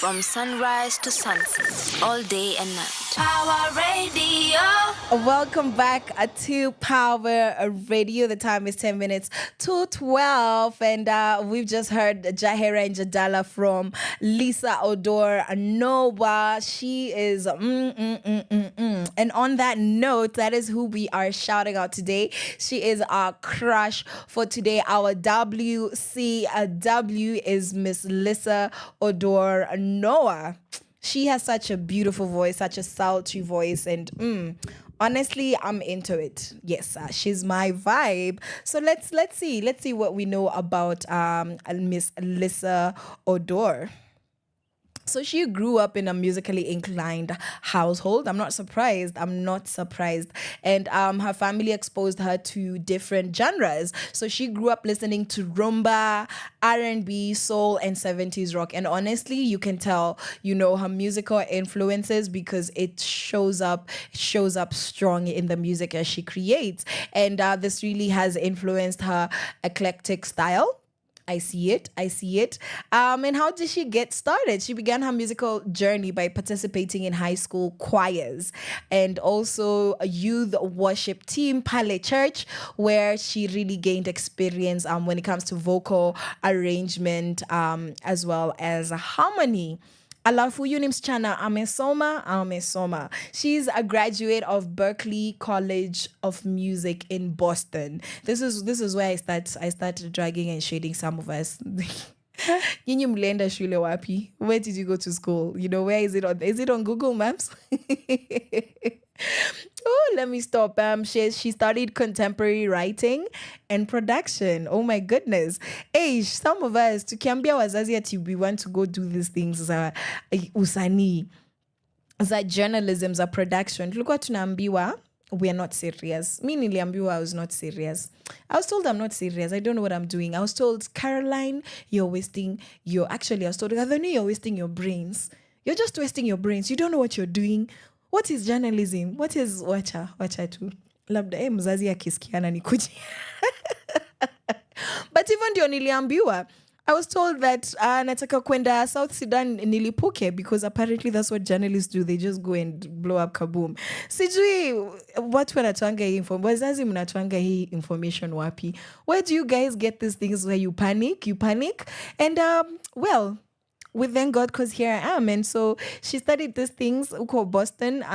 From sunrise to sunset, all day and night. Power Radio. Welcome back to Power Radio. The time is 10 minutes to 12. And we've just heard Jahera and Jadala from Lisa Odor Noah. She is And on that note, that is who we are shouting out today. She is our crush for today. Our WCW is Miss Lisa Odor Noah. She has such a beautiful voice, such a sultry voice, and honestly, I'm into it. Yes, she's my vibe. So let's see what we know about Miss Lisa Odor. So she grew up in a musically inclined household. I'm not surprised. And her family exposed her to different genres. So she grew up listening to rumba, R&B, soul, and 70s rock. And honestly, you can tell, her musical influences because it shows up strong in the music as she creates. And this really has influenced her eclectic style. I see it. And how did she get started? She began her musical journey by participating in high school choirs and also a youth worship team, Pale Church, where she really gained experience when it comes to vocal arrangement as well as harmony. Alafu yuni msichana amesoma. She's a graduate of Berklee College of Music in Boston. This is where I started dragging and shading some of us. Nyinyi mlienda shule wapi? Where did you go to school? Where is it on? Is it on Google Maps? Oh, let me stop. She studied contemporary writing and production. Oh my goodness. Hey, some of us tukiambia wazazi ati we want to go do these things za usanii, za journalism, za production. Tulikuwa tunaambiwa we are not serious. Me niliambiwa I was not serious. I was told I'm not serious. I don't know what I'm doing. I was told, Caroline, you're wasting your... Actually, I was told, Gathoni, you're wasting your brains. You're just wasting your brains. You don't know what you're doing. What is journalism? What is wacha tu? Labda mzazi akisikiana nikuje. But even ndio niliambiwa, I was told that nataka kwenda South Sudan nilipuke because apparently that's what journalists do. They just go and blow up kaboom. Sijui watu wanatuanga hii wazazi mnatuanga hii information wapi? Where do you guys get these things where you panic? And well, we thank God because here I am. And so she studied these things called Boston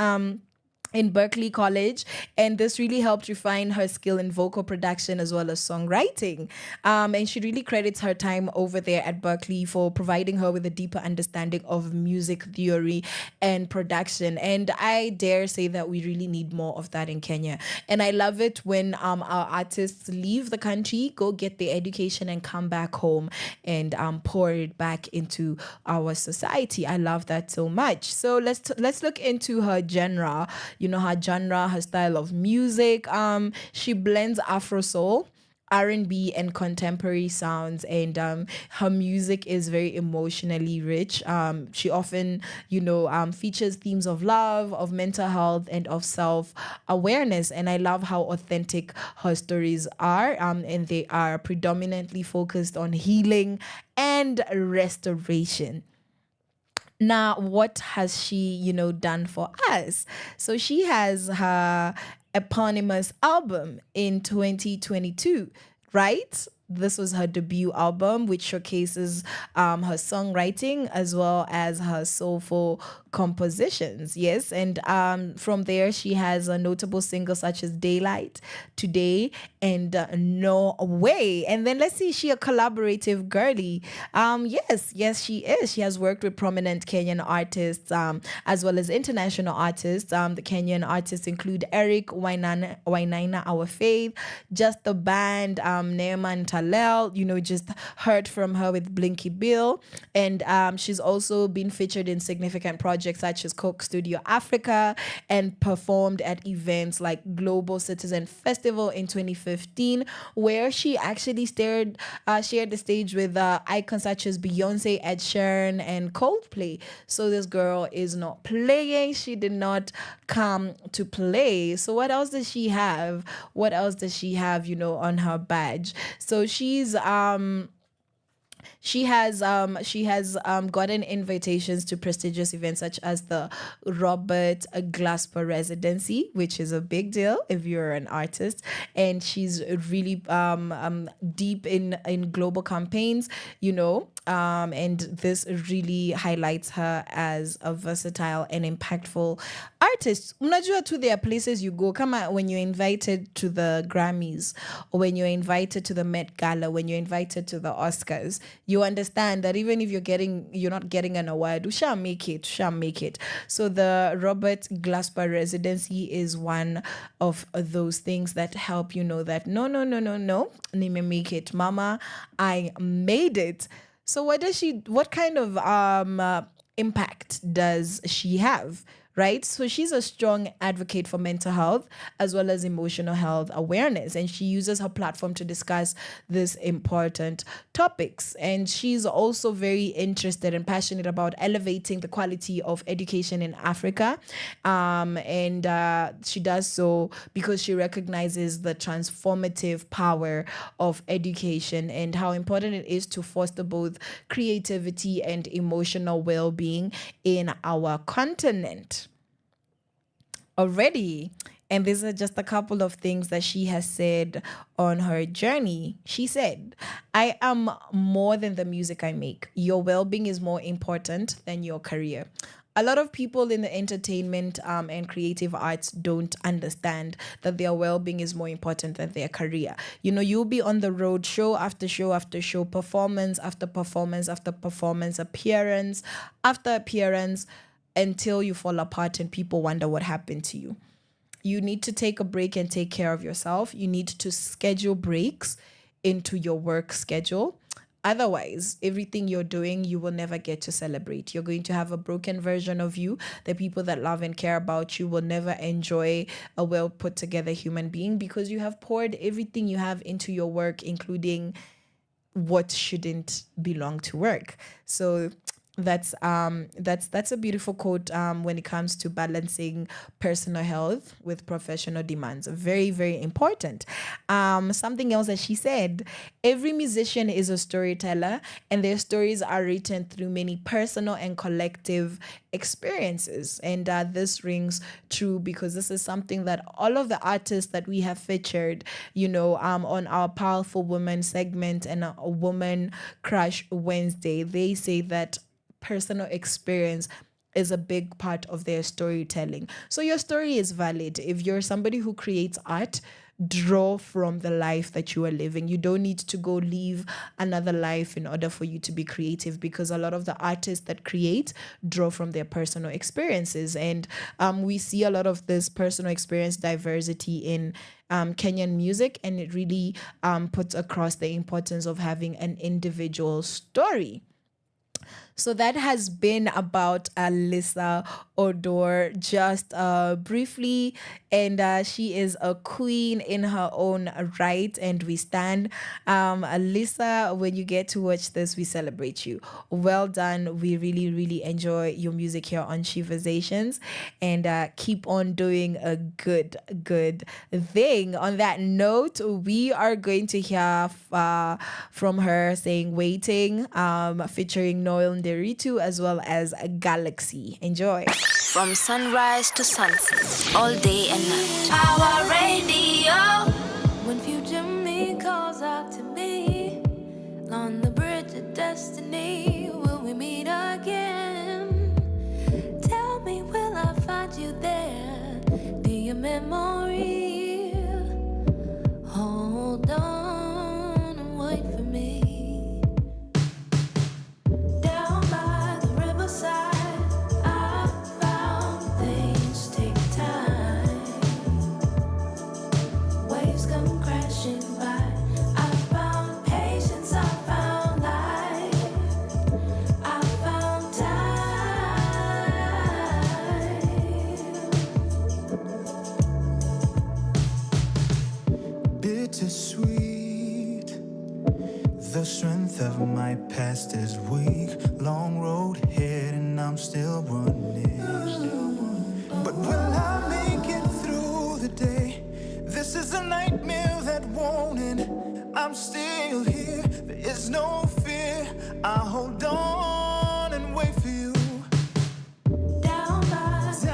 in Berklee College, and this really helped refine her skill in vocal production as well as songwriting. And she really credits her time over there at Berklee for providing her with a deeper understanding of music theory and production. And I dare say that we really need more of that in Kenya. And I love it when our artists leave the country, go get their education and come back home and pour it back into our society. I love that so much. So let's look into her genre. Her genre, her style of music. She blends Afro soul, R&B, and contemporary sounds, and her music is very emotionally rich. She often, features themes of love, of mental health, and of self-awareness. And I love how authentic her stories are, and they are predominantly focused on healing and restoration. Now, what has she, done for us? So she has her eponymous album in 2022, right? This was her debut album, which showcases her songwriting as well as her soulful compositions. Yes, and from there she has a notable singles such as Daylight, Today, and No Way. And then let's see, she a collaborative girly. Yes, she is. She has worked with prominent Kenyan artists as well as international artists. The Kenyan artists include Eric Wainaina, Our Faith, Just the Band, Neeman Talel, just heard from her with Blinky Bill. And she's also been featured in significant projects such as Coke Studio Africa and performed at events like Global Citizen Festival in 2015, where she actually shared the stage with icons such as Beyonce, Ed Sheeran, and Coldplay. So this girl is not playing. She did not come to play. So what else does she have? On her badge? So she's She has gotten invitations to prestigious events such as the Robert Glasper Residency, which is a big deal if you're an artist. And she's really deep in global campaigns, and this really highlights her as a versatile and impactful artist. Unajua too, there are places you go. Come on, when you're invited to the Grammys, or when you're invited to the Met Gala, when you're invited to the Oscars, you understand that even if you're not getting an award, we shall make it. So the Robert Glasper Residency is one of those things that help you know that no, nime make it, mama, I made it. So what kind of impact does she have? Right? So she's a strong advocate for mental health as well as emotional health awareness. And she uses her platform to discuss these important topics. And she's also very interested and passionate about elevating the quality of education in Africa. And she does so because she recognizes the transformative power of education and how important it is to foster both creativity and emotional well-being in our continent. Already. And these are just a couple of things that she has said on her journey. She said, I am more than the music I make. Your well-being is more important than your career. A lot of people in the entertainment and creative arts don't understand that their well-being is more important than their career. You'll be on the road, show after show after show, performance after performance after performance, appearance after appearance, until you fall apart and people wonder what happened to you. You need to take a break and take care of yourself. You need to schedule breaks into your work schedule. Otherwise, everything you're doing, you will never get to celebrate. You're going to have a broken version of you. The people that love and care about you will never enjoy a well put together human being because you have poured everything you have into your work, including what shouldn't belong to work. So that's a beautiful quote when it comes to balancing personal health with professional demands. Very, very important. Something else that she said, every musician is a storyteller and their stories are written through many personal and collective experiences. And this rings true because this is something that all of the artists that we have featured, on our Powerful Woman segment and a Woman Crush Wednesday, they say that personal experience is a big part of their storytelling. So your story is valid. If you're somebody who creates art, draw from the life that you are living. You don't need to go live another life in order for you to be creative, because a lot of the artists that create draw from their personal experiences. And we see a lot of this personal experience diversity in Kenyan music, and it really puts across the importance of having an individual story. So that has been about Alyssa Odor just briefly, and she is a queen in her own right, and we stand. Alyssa, when you get to watch this, we celebrate you. Well done. We really, really enjoy your music here on Sheversations, and keep on doing a good thing. On that note, we are going to hear from her saying Waiting, featuring Noel Nderitu, as well as Galaxy. Enjoy. From sunrise to sunset, all day and night. Our radio. When future me calls out to me on the bridge of destiny, will we meet again? Tell me, will I find you there? Do your memory hold on and wait for me? Down by the riverside, I found things take time. Waves come crashing by. I found patience, I found life, I found time. Bittersweet. The strength of my past is weak. Long road ahead and I'm still running. But will I make it through the day? This is a nightmare that won't end. I'm still here. There is no fear. I'll hold on and wait for you. Down by the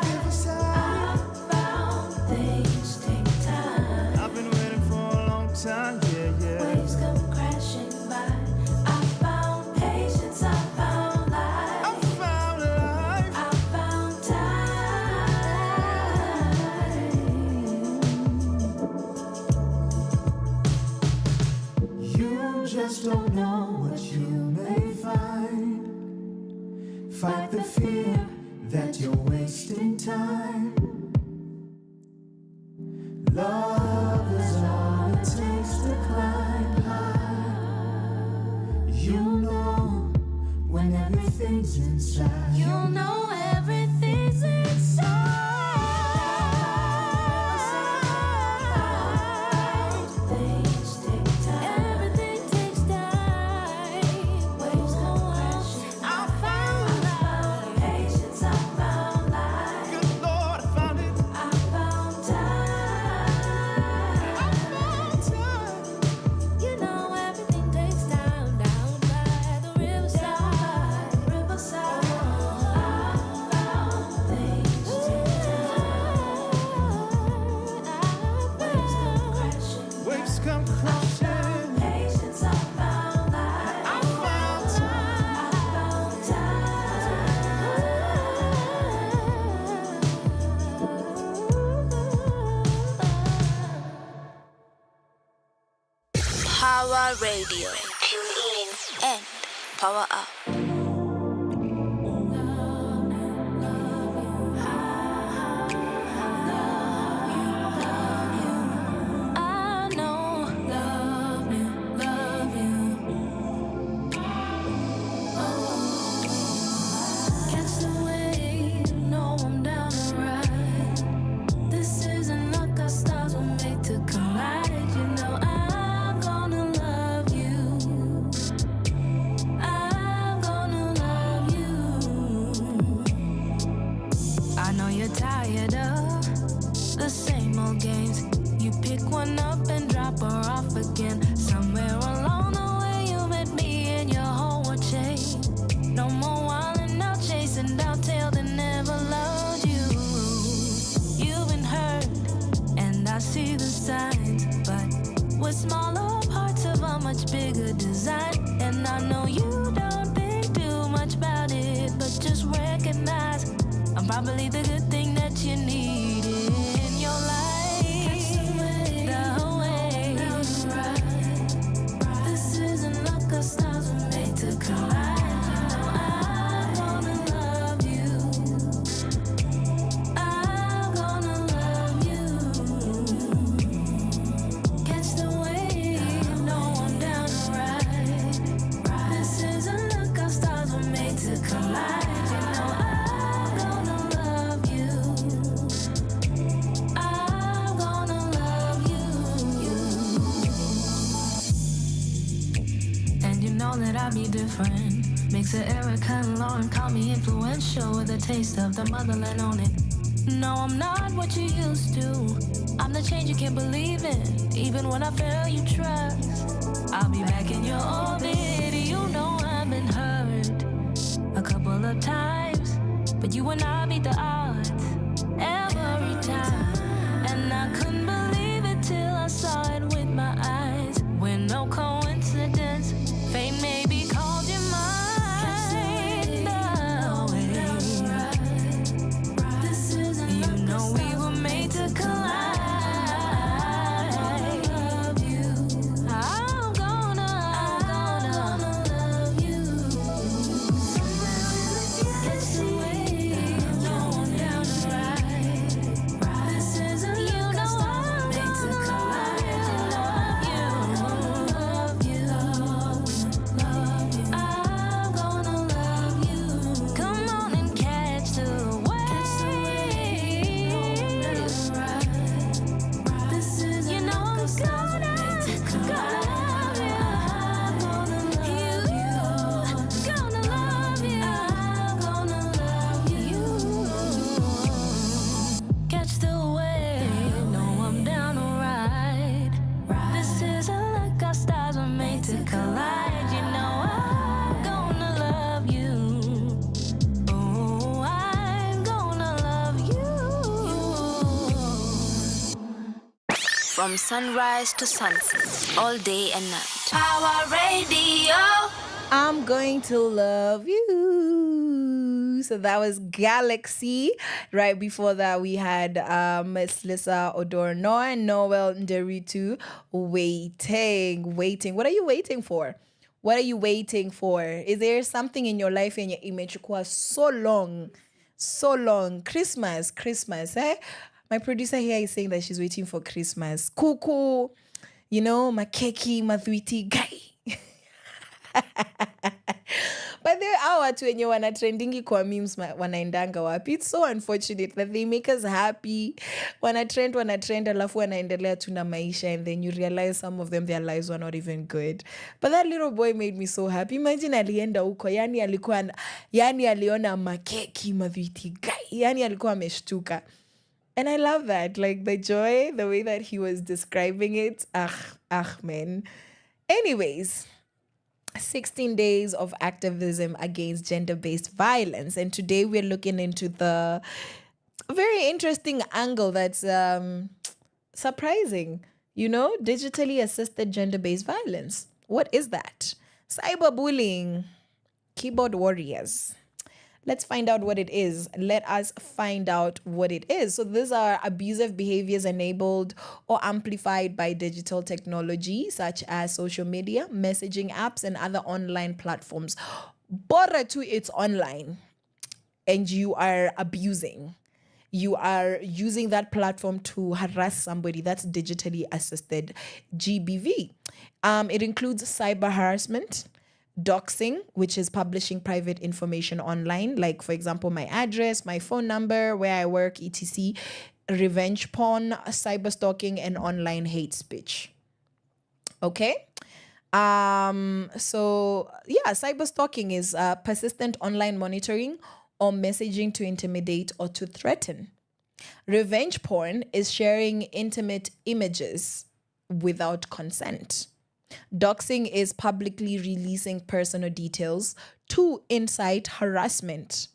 riverside, I found things take time. I've been waiting for a long time, yeah. Waves come crashing by. I found patience, I found life. I found life. I found time. You just don't know what you may find. Fight the fear that you're wasting time. Love is all it takes to climb high. You know when everything's inside. You know everything's inside. Things take time. Everything takes time. Waves come crashing. I found patience. I found life. Good Lord, I found it. I found time. You know everything takes time. Down by the riverside, riverside. I found things take time. Waves come Waves come crashing. crashing. Patience, I found life. I found time. I found time. Power Radio. Tune in and power up. I know, love you. Catch the wave, know I'm down to ride. This isn't luck, our stars were made to collide. You know I'm gonna love you. I'm gonna love you. I know you're tired of the same old games. You pick one up and drop her off again. Somewhere along the way you met me and your whole world changed. No more wilding out, chasing down tail that never loved you. You've been hurt and I see the signs, but we're smaller parts of a much bigger design. And I know you don't think too much about it, but just recognize I'm probably the good thing that you need in your life. The wave. This isn't luck, our stars were made to collide. You know I'm gonna love you. I'm gonna love you. Catch the wave, know I'm down to ride. This isn't luck, our stars were made to collide. You know I'm gonna love you. I'm gonna love you. And you know that I'll be different. Makes it Erica and Lauren call me influential with a taste of the motherland on it. No, I'm not what you used to. I'm the change you can't believe in. Even when I fail, you trust. I'll be back in your orbit. You know I've been hurt a couple of times, but you and I beat the odds every time. And I couldn't believe it till I saw it with my eyes. We're no coincidence. Fate maybe called you mine. You know we were made to collide. Love you. I'm gonna love you. Catch the wave, know I'm from sunrise to sunset, all day and night. Our radio. I'm going to love you. So that was Galaxy. Right before that, we had Miss Lisa Odorno and Noel Nderitu. Waiting. What are you waiting for? What are you waiting for? Is there something in your life and your image who was so long? Christmas, eh? My producer here is saying that she's waiting for Christmas. Kuku, my keki, madhuiti guy. But there are watu wenye wana trendingi kwa memes wanaendanga wapi. It's so unfortunate that they make us happy. Wana trend alafu wanaendelea tu na maisha, and then you realize some of them, their lives were not even good. But that little boy made me so happy. Imagine alienda huko, yani aliona makeki madhuiti guy. Yani alikuwa ameshtuka. And I love that, like the joy, the way that he was describing it. Man. Anyways, 16 days of activism against gender-based violence. And today we're looking into the very interesting angle that's surprising, digitally assisted gender-based violence. What is that? Cyberbullying, keyboard warriors. Let's find out what it is. Let us find out what it is. So these are abusive behaviors enabled or amplified by digital technology, such as social media, messaging apps, and other online platforms. Bora tu it's online and you are abusing. You are using that platform to harass somebody. That's digitally assisted GBV. It includes cyber harassment, doxing, which is publishing private information online, like, for example, my address, my phone number, where I work, etc., revenge porn, cyber stalking, and online hate speech. Okay? Cyber stalking is persistent online monitoring or messaging to intimidate or to threaten. Revenge porn is sharing intimate images without consent. Doxing is publicly releasing personal details to incite harassment.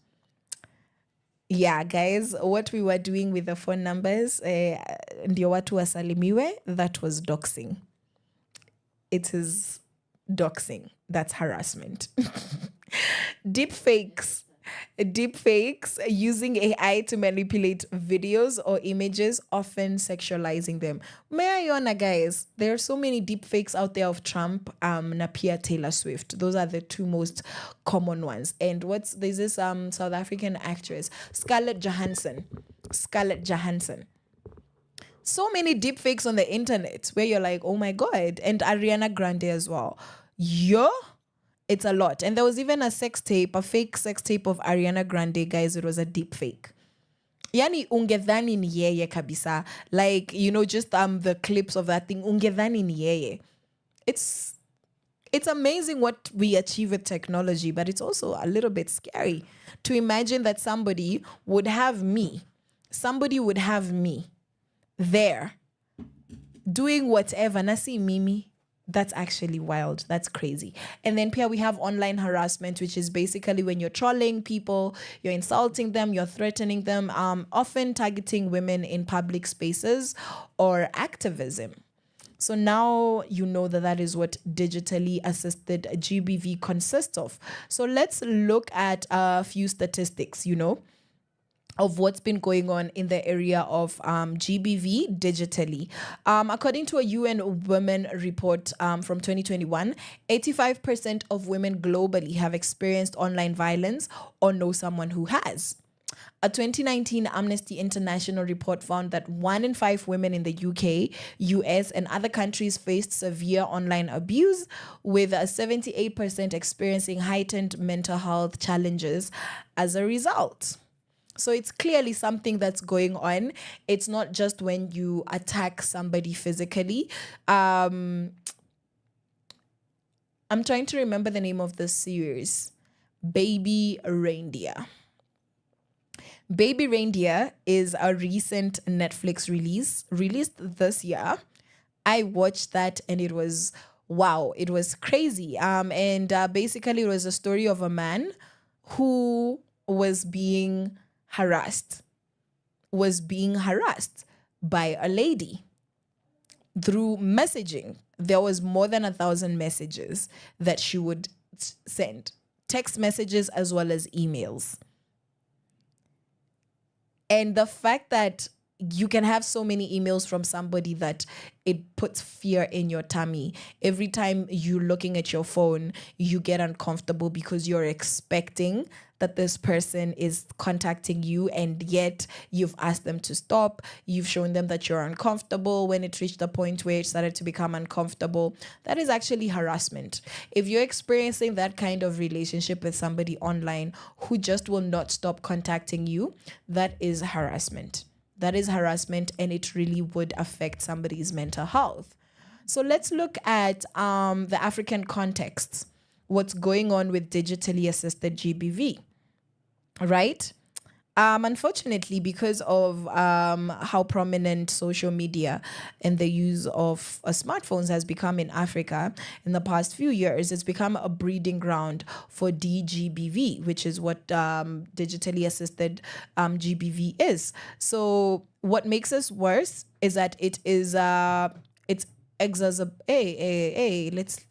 Yeah, guys, what we were doing with the phone numbers, ndio watu wasalimiwe, that was doxing. It is doxing. That's harassment. Deepfakes using AI to manipulate videos or images, often sexualizing them. Mayaiona, guys, there are so many deepfakes out there of Trump, na pia Taylor Swift. Those are the two most common ones. And there's this South African actress, Scarlett Johansson. So many deepfakes on the internet where you're like, oh my God. And Ariana Grande as well. It's a lot. And there was even a fake sex tape of Ariana Grande, guys. It was a deep fake. Yani ungedhani ni yeye kabisa. Like, just the clips of that thing. Ungedhani ni yeye. It's amazing what we achieve with technology, but it's also a little bit scary to imagine that somebody would have me there doing whatever. Nasi mimi. That's actually wild. That's crazy. And then here we have online harassment, which is basically when you're trolling people, you're insulting them, you're threatening them, often targeting women in public spaces or activism. So now you know that is what digitally assisted GBV consists of. So let's look at a few statistics, of what's been going on in the area of GBV digitally. According to a UN Women report from 2021, 85% of women globally have experienced online violence or know someone who has. A 2019 Amnesty International report found that 1 in 5 women in the UK, US, and other countries faced severe online abuse, with 78% experiencing heightened mental health challenges as a result. So it's clearly something that's going on. It's not just when you attack somebody physically. I'm trying to remember the name of this series. Baby Reindeer. Baby Reindeer is a recent Netflix released this year. I watched that and it was, wow, it was crazy. Basically it was a story of a man who was being harassed by a lady. through messaging. There was more than 1,000 messages that she would send, text messages as well as emails. And the fact that you can have so many emails from somebody that it puts fear in your tummy. Every time you're looking at your phone, you get uncomfortable because you're expecting that this person is contacting you, and yet you've asked them to stop. You've shown them that you're uncomfortable when it reached the point where it started to become uncomfortable. That is actually harassment. If you're experiencing that kind of relationship with somebody online who just will not stop contacting you, that is harassment. That is harassment, and it really would affect somebody's mental health. So let's look at the African context, what's going on with digitally assisted GBV, right? Unfortunately, because of how prominent social media and the use of smartphones has become in Africa in the past few years, it's become a breeding ground for DGBV, which is what digitally assisted GBV is. So what makes this worse is that it's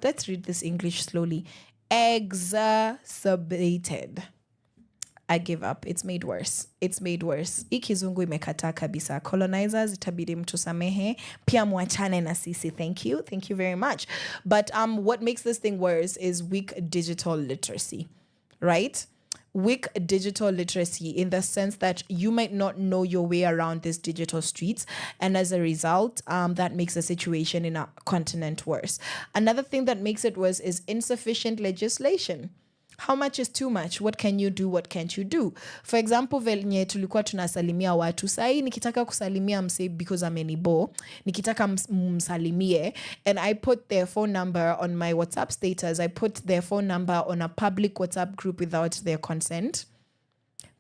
let's read this English slowly. Exacerbated. I give up. It's made worse. It's made worse. Ikizungu imekataa kabisa. Colonizers, itabidi mtusamehe. Pia mwachane na sisi. Thank you. Thank you very much. But what makes this thing worse is weak digital literacy, right? Weak digital literacy in the sense that you might not know your way around these digital streets. And as a result, that makes the situation in our continent worse. Another thing that makes it worse is insufficient legislation. How much is too much? What can you do? What can't you do? For example, venye tulikuwa tunasalimia watu. Sai nikitaka kusalimia mse because amenibo. Nikitaka msalimie. And I put their phone number on my WhatsApp status. I put their phone number on a public WhatsApp group without their consent.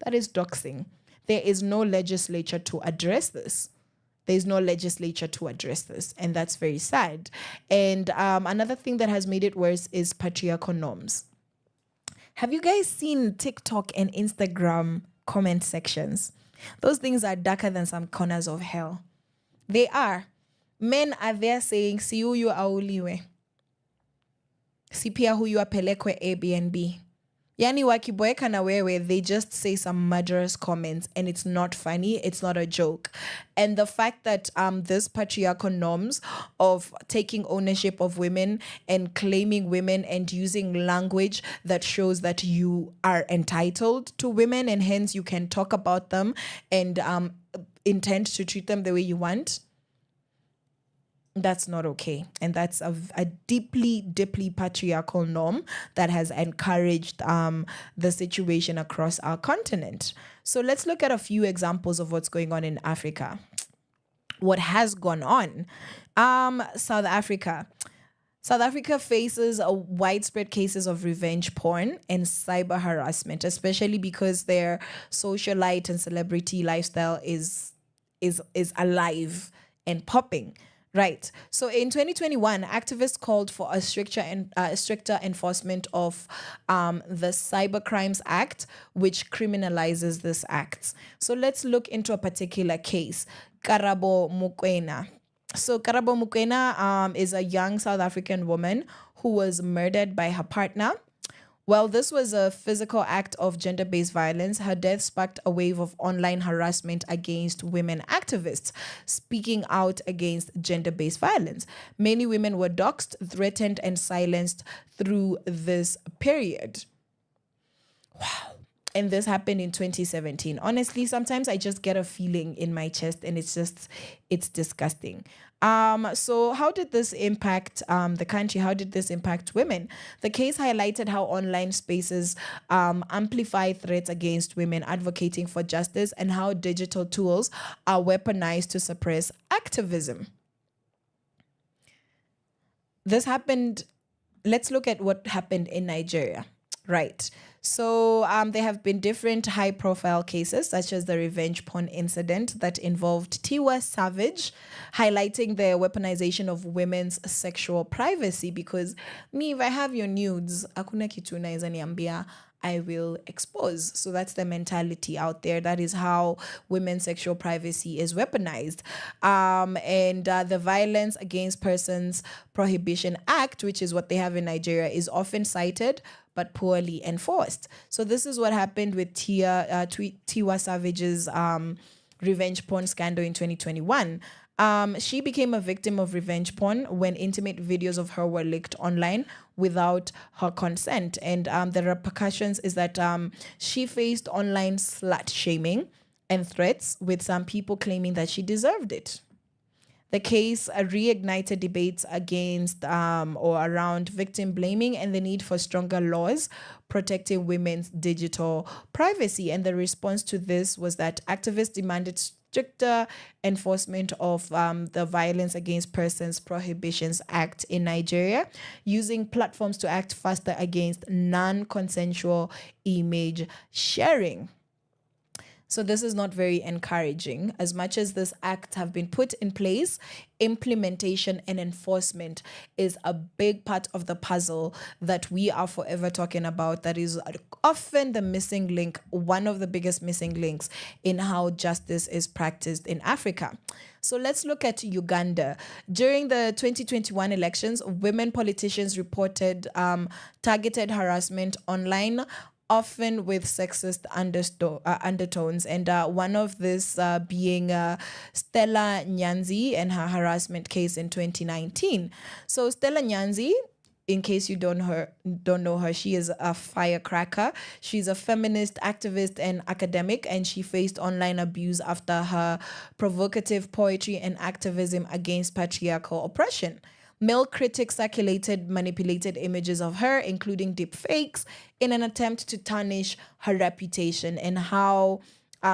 That is doxing. There is no legislature to address this. There's no legislature to address this. And that's very sad. And another thing that has made it worse is patriarchal norms. Have you guys seen TikTok and Instagram comment sections? Those things are darker than some corners of hell. They are. Men are there saying, si huyu auliwe. Si pia huyu apelekwe Airbnb. Yani wakiboeka na wewe, they just say some murderous comments, and it's not funny, it's not a joke. And the fact that this patriarchal norms of taking ownership of women and claiming women and using language that shows that you are entitled to women and hence you can talk about them and intend to treat them the way you want, that's not okay. And that's a deeply, deeply patriarchal norm that has encouraged the situation across our continent. So let's look at a few examples of what's going on in Africa. What has gone on? South Africa. South Africa faces a widespread cases of revenge porn and cyber harassment, especially because their socialite and celebrity lifestyle is alive and popping. Right. So in 2021, activists called for a stricter enforcement of the Cybercrimes Act, which criminalizes this act. So let's look into a particular case, Karabo Mokoena. So Karabo Mokoena is a young South African woman who was murdered by her partner. Well, this was a physical act of gender-based violence. Her death sparked a wave of online harassment against women activists speaking out against gender-based violence. Many women were doxxed, threatened, and silenced through this period. Wow. And this happened in 2017. Honestly, sometimes I just get a feeling in my chest and it's disgusting. So how did this impact the country? How did this impact women? The case highlighted how online spaces amplify threats against women advocating for justice and how digital tools are weaponized to suppress activism. This happened. Let's look at what happened in Nigeria. Right. So there have been different high-profile cases, such as the revenge porn incident that involved Tiwa Savage, highlighting the weaponization of women's sexual privacy. Because me, if I have your nudes, hakuna kitu naeza niambia, I will expose. So that's the mentality out there. That is how women's sexual privacy is weaponized. And the Violence Against Persons Prohibition Act, which is what they have in Nigeria, is often cited but poorly enforced. So this is what happened with Tiwa Savage's revenge porn scandal in 2021. She became a victim of revenge porn when intimate videos of her were leaked online without her consent. And the repercussions is that she faced online slut shaming and threats, with some people claiming that she deserved it. The case reignited debates against or around victim blaming and the need for stronger laws protecting women's digital privacy. And the response to this was that activists demanded stricter enforcement of the Violence Against Persons Prohibitions Act in Nigeria, using platforms to act faster against non-consensual image sharing. So this is not very encouraging. As much as this act have been put in place, implementation and enforcement is a big part of the puzzle that we are forever talking about. That is often the missing link, one of the biggest missing links in how justice is practiced in Africa. So let's look at Uganda. During the 2021 elections, women politicians reported targeted harassment online, often with sexist undertones, and one of this being Stella Nyanzi and her harassment case in 2019. So Stella Nyanzi, in case you don't know her, she is a firecracker. She's a feminist activist and academic, and she faced online abuse after her provocative poetry and activism against patriarchal oppression. Male critics circulated manipulated images of her, including deep fakes, in an attempt to tarnish her reputation. And how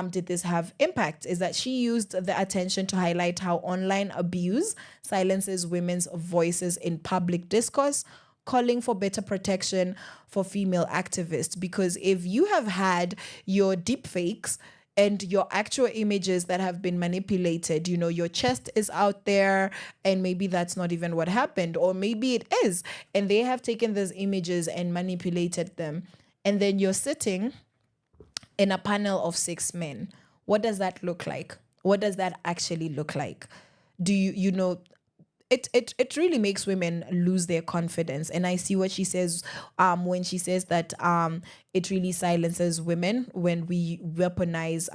did this have impact? Is that she used the attention to highlight how online abuse silences women's voices in public discourse, calling for better protection for female activists. Because if you have had your deep fakes and your actual images that have been manipulated, your chest is out there and maybe that's not even what happened, or maybe it is, and they have taken those images and manipulated them. And then you're sitting in a panel of 6 men. What does that look like? What does that actually look like? Do it really makes women lose their confidence. And I see what she says when she says that it really silences women when we weaponize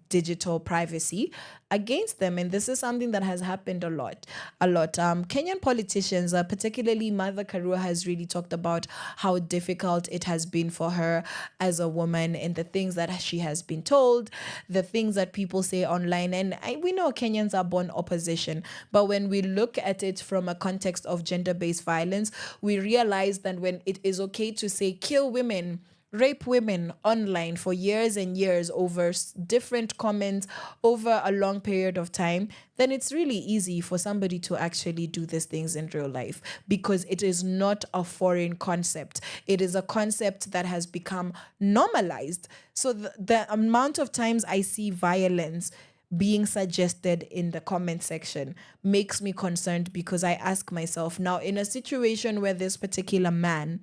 digital privacy against them. And this is something that has happened a lot. Kenyan politicians, particularly Martha Karua, has really talked about how difficult it has been for her as a woman, and the things that she has been told, the things that people say online. And we know Kenyans are born opposition, but when we look at it from a context of gender-based violence, we realize that when it is okay to say kill women, rape women online for years and years over different comments over a long period of time, then it's really easy for somebody to actually do these things in real life, because it is not a foreign concept. It is a concept that has become normalized. So the amount of times I see violence being suggested in the comment section makes me concerned, because I ask myself, now in a situation where this particular man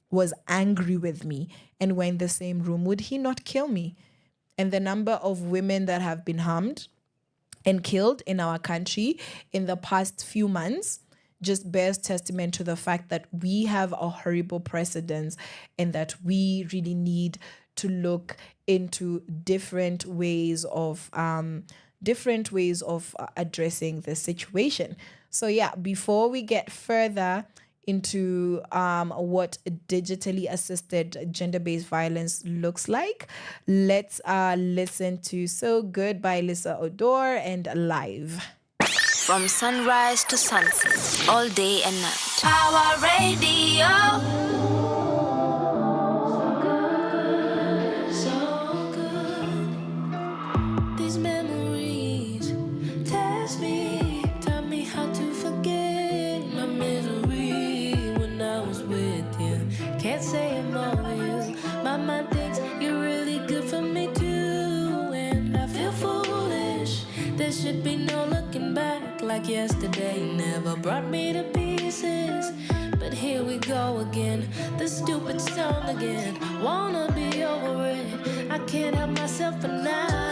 was angry with me and we're in the same room, would he not kill me? And the number of women that have been harmed and killed in our country in the past few months just bears testament to the fact that we have a horrible precedence, and that we really need to look into different ways of addressing the situation. So yeah, before we get further into what digitally assisted gender-based violence looks like, let's listen to So Good by Lisa Odor and Live. From sunrise to sunset, all day and night. Our radio. Say I'm always, my mind thinks you're really good for me too, and I feel foolish. There should be no looking back, like yesterday never brought me to pieces. But But here we go again, the stupid song again. Wanna be over it, I can't help myself but now.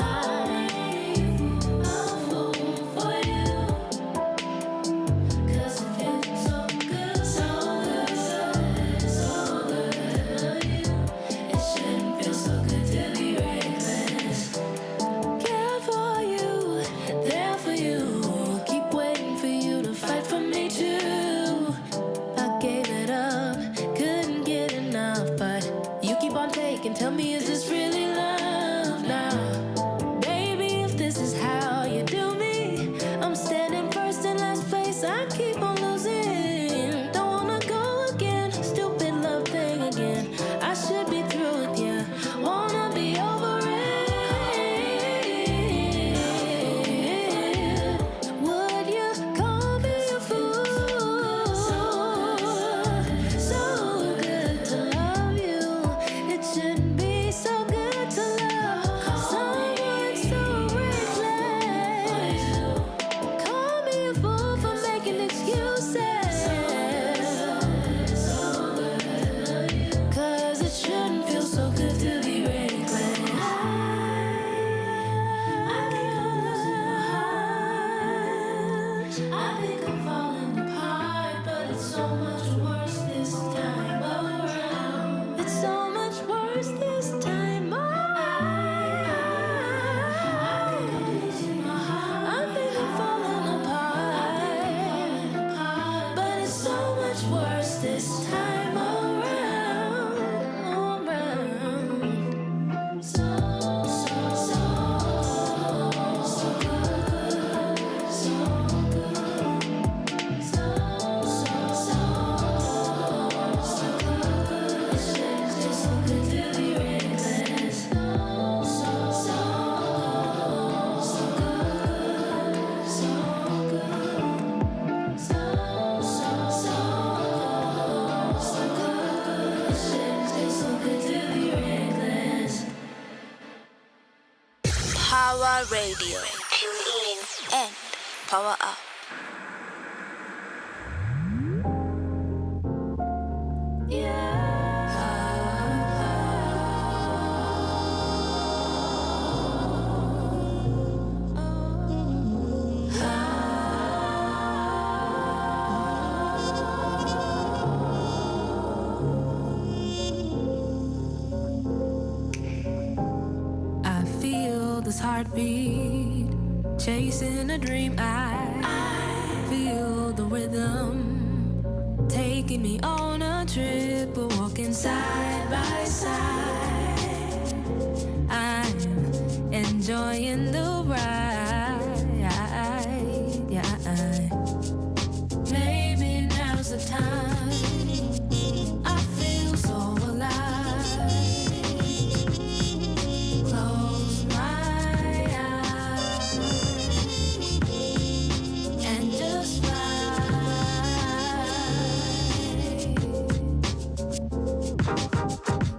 Tell me, is this really love now? Baby, if this is how you do me, I'm standing first in last place, I keep on losing. Don't wanna go again, stupid love thing again. I should be through with you, wanna be over it. Would you call me a fool? So good to love you, it shouldn't be so good to love someone so reckless. Call me a fool for making excuses, 'cause it shouldn't feel so good to be reckless. I think I'm falling apart, but it's so much worse this time around. It's so much worse this time around. I think I'm falling apart, but it's so much worse this time around. So good, so good, so good, so good. It shouldn't feel so good to be reckless. So good, so good, so good, so good. It shouldn't feel so good to be reckless. Power Radio. Tune in and power up. I feel this heartbeat, chasing a dream. I feel the rhythm, taking me on a trip. We're walking side by side. I'm enjoying the ride. Yeah. Maybe now's the time. I feel so alive. Close my eyes and just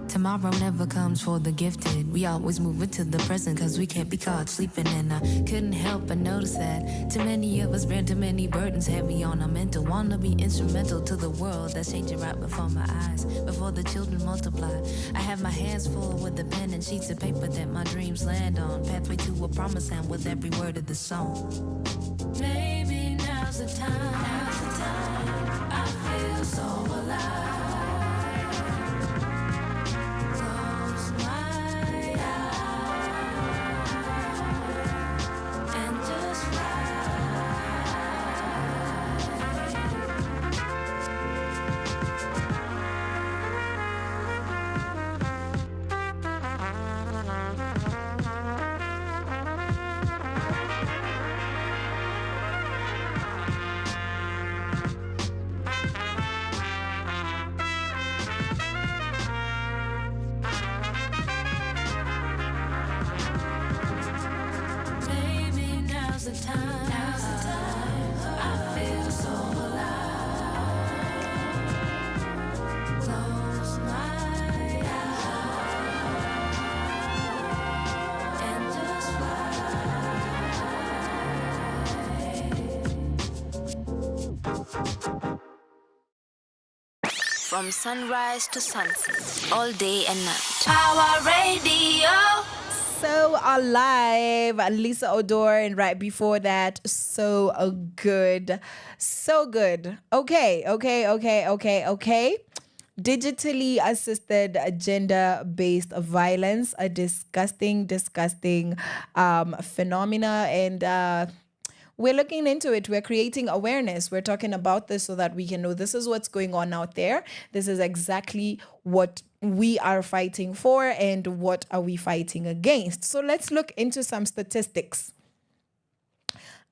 tomorrow never comes for the gifted. We always move into the present, 'cause we can't be caught sleeping. And I couldn't help but notice that too many of us bear too many burdens heavy on our mental. Wanna be instrumental to the world that's changing right before my eyes, before the children multiply. I have my hands full with the pen and sheets of paper that my dreams land on. Pathway to a promised land with every word of the song. Maybe now's the time. I feel so alive. From sunrise to sunset, all day and night. Our radio. So alive, Lisa Odor, and right before that, so good. So good. Okay. Digitally assisted gender-based violence, a disgusting phenomena, and we're looking into it. We're creating awareness. We're talking about this so that we can know this is what's going on out there. This is exactly what we are fighting for and what are we fighting against. So let's look into some statistics.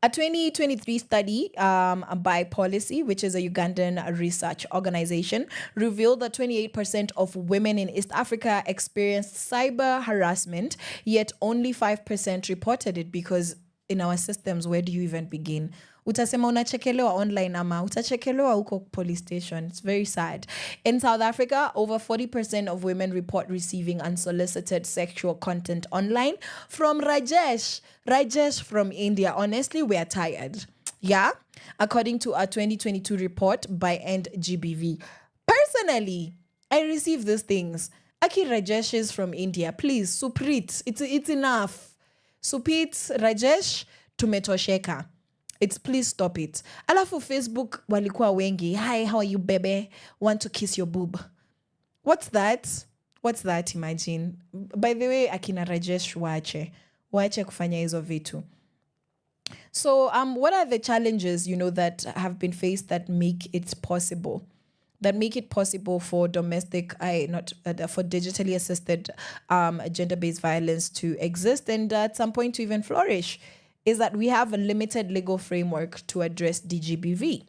A 2023 study by Policy, which is a Ugandan research organization, revealed that 28% of women in East Africa experienced cyber harassment, yet only 5% reported it because in our systems, where do you even begin? Utasema unachekelewa online ama utachekelewa huko police station. It's very sad. In South Africa, over 40% of women report receiving unsolicited sexual content online from Rajesh from India. Honestly, we are tired. Yeah? According to a 2022 report by GBV. Personally, I receive these things. Aki Rajesh is from India. Please, Suprit. It's enough. Supit, Rajesh, tumetosheka. It's please stop it. Alafu Facebook walikuwa wengi. Hi, how are you, baby? Want to kiss your boob. What's that? Imagine. By the way, akina Rajesh waache kufanya hizo vitu. So, what are the challenges, that have been faced that make it possible? That make it possible for for digitally assisted gender-based violence to exist and at some point to even flourish, is that we have a limited legal framework to address DGBV.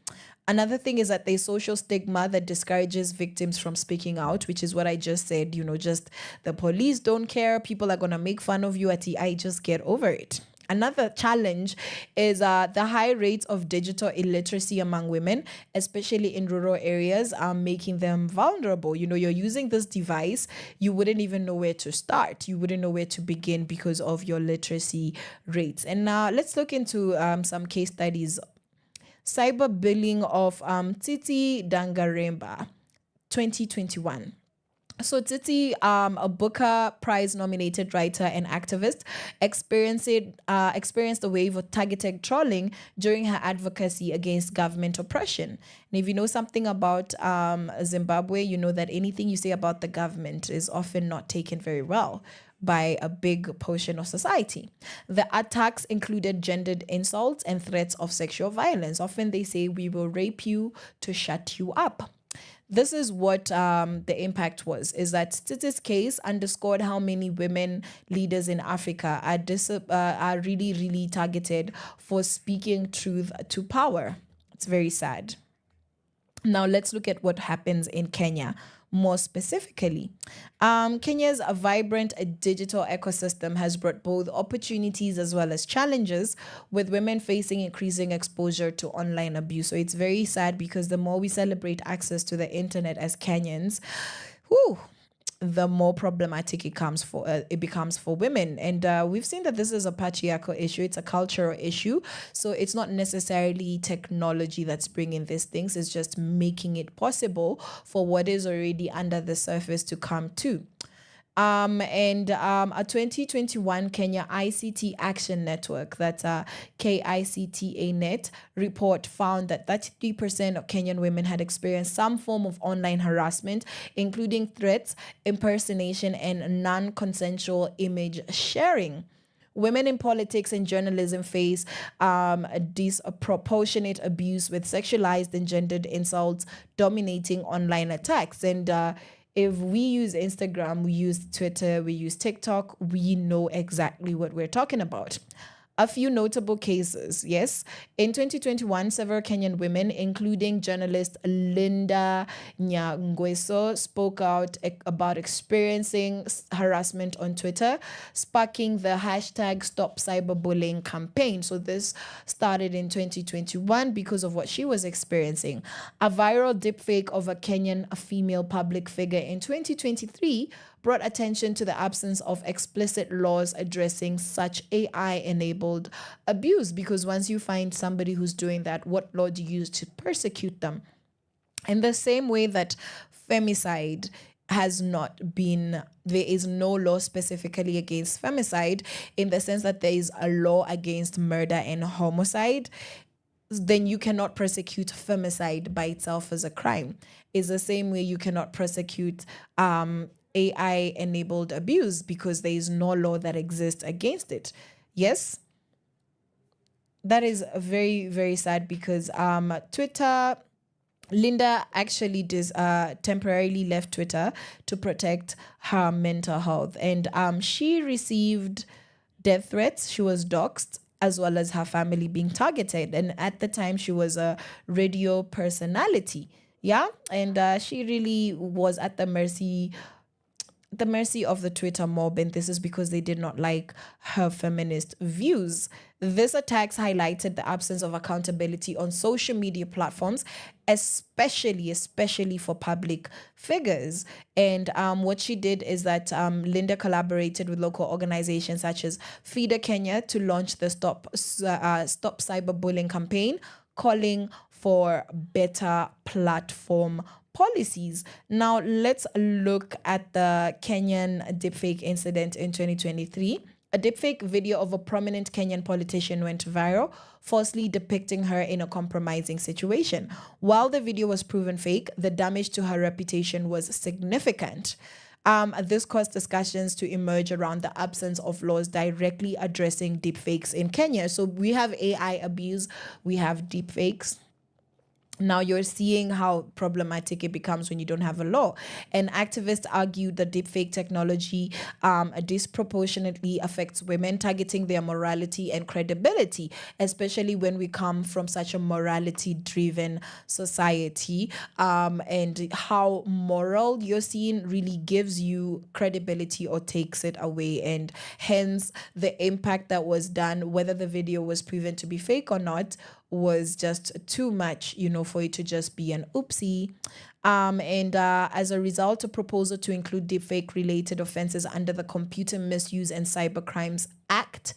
Another thing is that there's social stigma that discourages victims from speaking out, which is what I just said, just the police don't care, people are going to make fun of you at I just get over it. Another challenge is the high rates of digital illiteracy among women, especially in rural areas, making them vulnerable. You're using this device, you wouldn't even know where to start. You wouldn't know where to begin because of your literacy rates. And now let's look into some case studies. Cyberbullying of Titi Dangaremba, 2021. So Titi, a Booker Prize-nominated writer and activist, experienced a wave of targeted trolling during her advocacy against government oppression. And if you know something about Zimbabwe, you know that anything you say about the government is often not taken very well by a big portion of society. The attacks included gendered insults and threats of sexual violence. Often they say, "We will rape you to shut you up." This is what the impact was, is that Titi's case underscored how many women leaders in Africa are really, really targeted for speaking truth to power. It's very sad. Now let's look at what happens in Kenya. More specifically, Kenya's vibrant digital ecosystem has brought both opportunities as well as challenges, with women facing increasing exposure to online abuse. So it's very sad because the more we celebrate access to the internet as Kenyans, the more problematic it becomes for women. And we've seen that this is a patriarchal issue. It's a cultural issue. So it's not necessarily technology that's bringing these things. It's just making it possible for what is already under the surface to come to. A 2021 Kenya ICT Action Network, that's a KICTA Net report, found that 33% of Kenyan women had experienced some form of online harassment, including threats, impersonation, and non-consensual image sharing. Women in politics and journalism face disproportionate abuse, with sexualized and gendered insults dominating online attacks. And if we use Instagram, we use Twitter, we use TikTok, we know exactly what we're talking about. A few notable cases, yes. In 2021, several Kenyan women, including journalist Linda Nyangweso, spoke out about experiencing harassment on Twitter, sparking the hashtag Stop Cyberbullying campaign. So this started in 2021 because of what she was experiencing. A viral deepfake of a Kenyan female public figure in 2023 brought attention to the absence of explicit laws addressing such AI-enabled abuse, because once you find somebody who's doing that, what law do you use to persecute them? In the same way that femicide has not been, there is no law specifically against femicide in the sense that there is a law against murder and homicide, then you cannot prosecute femicide by itself as a crime. It's the same way you cannot prosecute AI-enabled abuse because there is no law that exists against it. Yes? That is very, very sad because Twitter... Linda actually temporarily left Twitter to protect her mental health. And she received death threats. She was doxxed, as well as her family being targeted. And at the time, she was a radio personality. Yeah. And she really was at the mercy of the Twitter mob, and this is because they did not like her feminist views. This attacks highlighted the absence of accountability on social media platforms, especially for public figures. And what she did is that Linda collaborated with local organizations such as Feeder Kenya to launch the Stop Cyberbullying campaign, calling for better platform policies. Now, let's look at the Kenyan deepfake incident in 2023. A deepfake video of a prominent Kenyan politician went viral, falsely depicting her in a compromising situation. While the video was proven fake, the damage to her reputation was significant. This caused discussions to emerge around the absence of laws directly addressing deepfakes in Kenya. So we have AI abuse, we have deepfakes. Now you're seeing how problematic it becomes when you don't have a law. And activists argued that deepfake technology disproportionately affects women, targeting their morality and credibility, especially when we come from such a morality-driven society. And how moral you're seeing really gives you credibility or takes it away. And hence the impact that was done, whether the video was proven to be fake or not, was just too much, for it to just be an oopsie. And as a result, a proposal to include deepfake related offenses under the Computer Misuse and Cybercrimes Act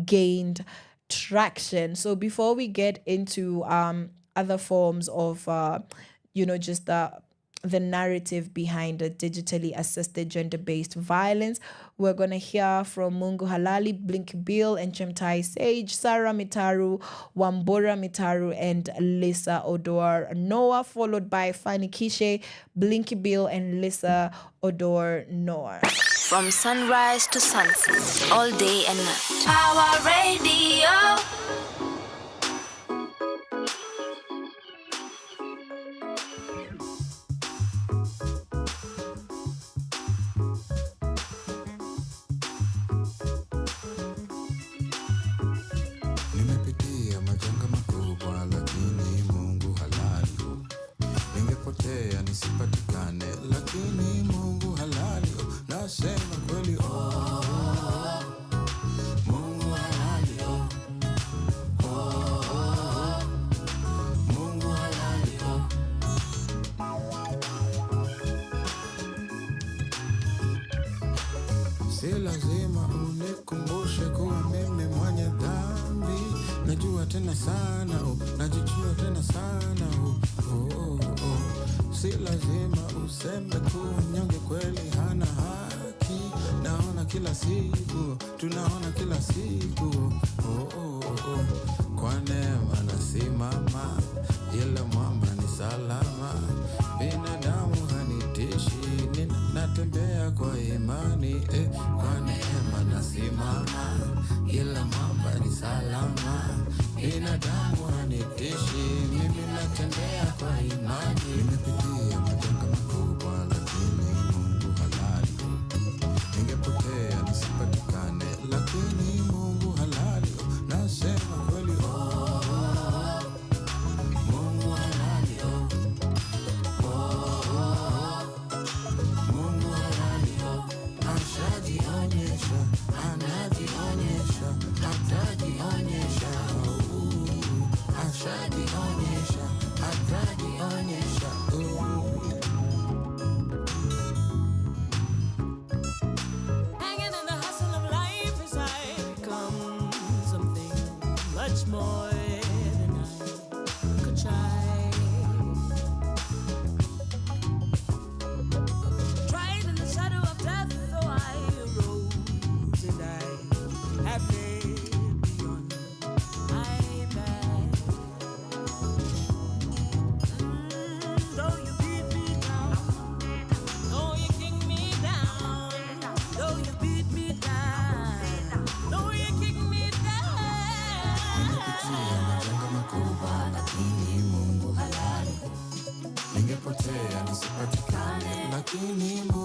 gained traction. So before we get into other forms of, just the narrative behind a digitally assisted gender-based violence, we're going to hear from Mungu Halali, Blinky Bill, and Chemtai Sage, Sarah Mitaru, Wambura Mitaru, and Lisa Odor Noah, followed by Fanny Kishe, Blinky Bill, and Lisa Odor Noah. From sunrise to sunset, all day and night. Our radio. Nimepitia majanga makubwa, lakini Mungu halali. Ningepotea nisipatikane, lakini Mungu halali. Nasema kweli, Mungu halali. Mungu halali. Si lazima unikumbushe kuwa mimi mwenye dhambi. Najua tena sana, najijua tena sana. Si lazima useme kuwa mnyonge kweli hana haki. Naona kila siku, tunaona kila siku. Kwa neema nasimama, ila mwamba ni salama. Binadamu hanitishi, natembea kwa imani. Kwa neema nasimama, ila mwamba ni salama. Binadamu hanitishi, mimi natembea kwa imani. Nimepitia majanga makubwa, lakini Mungu halali. Ningepotea nisipatikane, lakini Mungu halali. Nasema kweli, Mungu halali. Mungu halali. Ashajionyesha, anajionyesha, atajionyesha. Ashajionyesha, atajionyesha.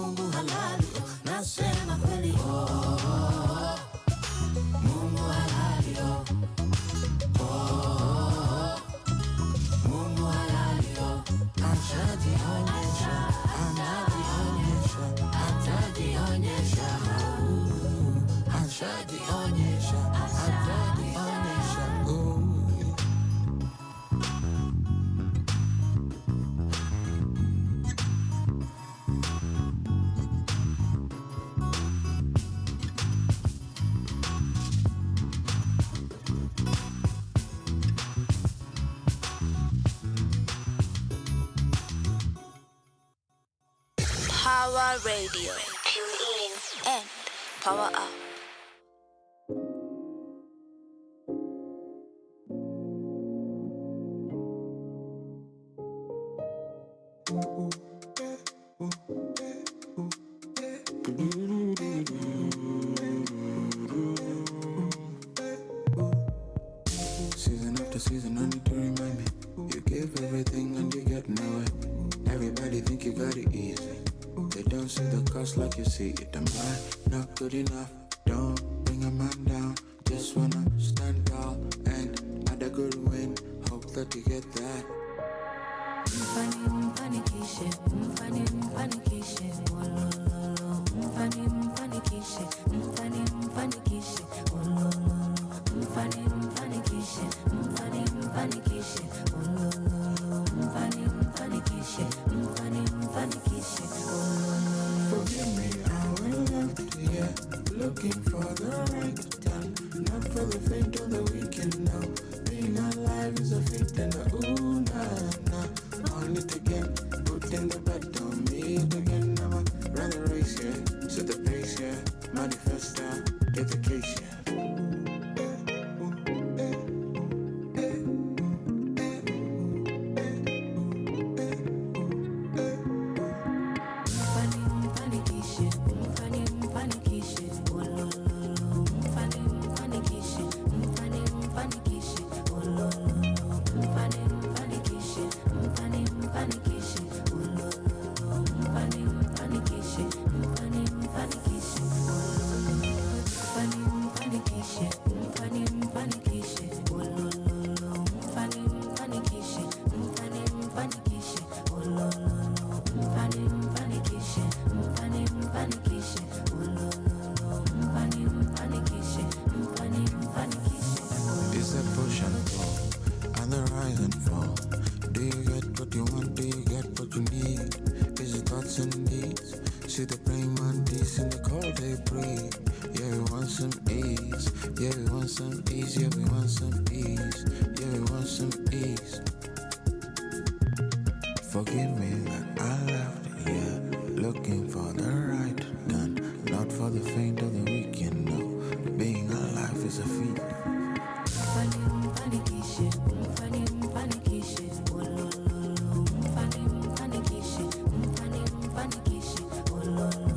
Mungu halali, nasema kweli. Mungu halali, Mungu halali, ashajionyesha, anajionyesha, atajionyesha, ashajionyesha, atajionyesha. Power Radio. Tune in and power up. Season after season, I need to remind me. You give everything and you get nowhere. Everybody think you got it easy. They don't see the cost like you see it. Am I not good enough? Don't bring a man down. Just wanna stand tall and add a good win. Hope that you get that. Mpanikishe, wolololo. Mpanikishe, wolololo. Mpanikishe, wolololo. Mpanikishe, wolololo. Forgive me, I went left here, looking for the right time. Not for the faint or the weekend, no. Being alive is a feat and a ooh, nah. On it again, put in the bed, don't meet again. I'ma run the race, yeah. Set the pace, yeah. Manifest, dedication. It's a push and pull, and the rise and fall. Do you get what you want? Do you get what you need? Is it thoughts and deeds? See the praying mantis in the cold they breathe. Yeah, we want some ease. Yeah, we want some ease. Yeah, we want some ease. Yeah, we want some ease. Forgive me that I left, yeah. Looking for the right gun, not for the faint or the weekend, no. Being alive is a feat. Mpanikishe, wolololo. Mpanikishe, wolololo. Mpanikishe, wolololo.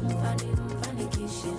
Mpanikishe,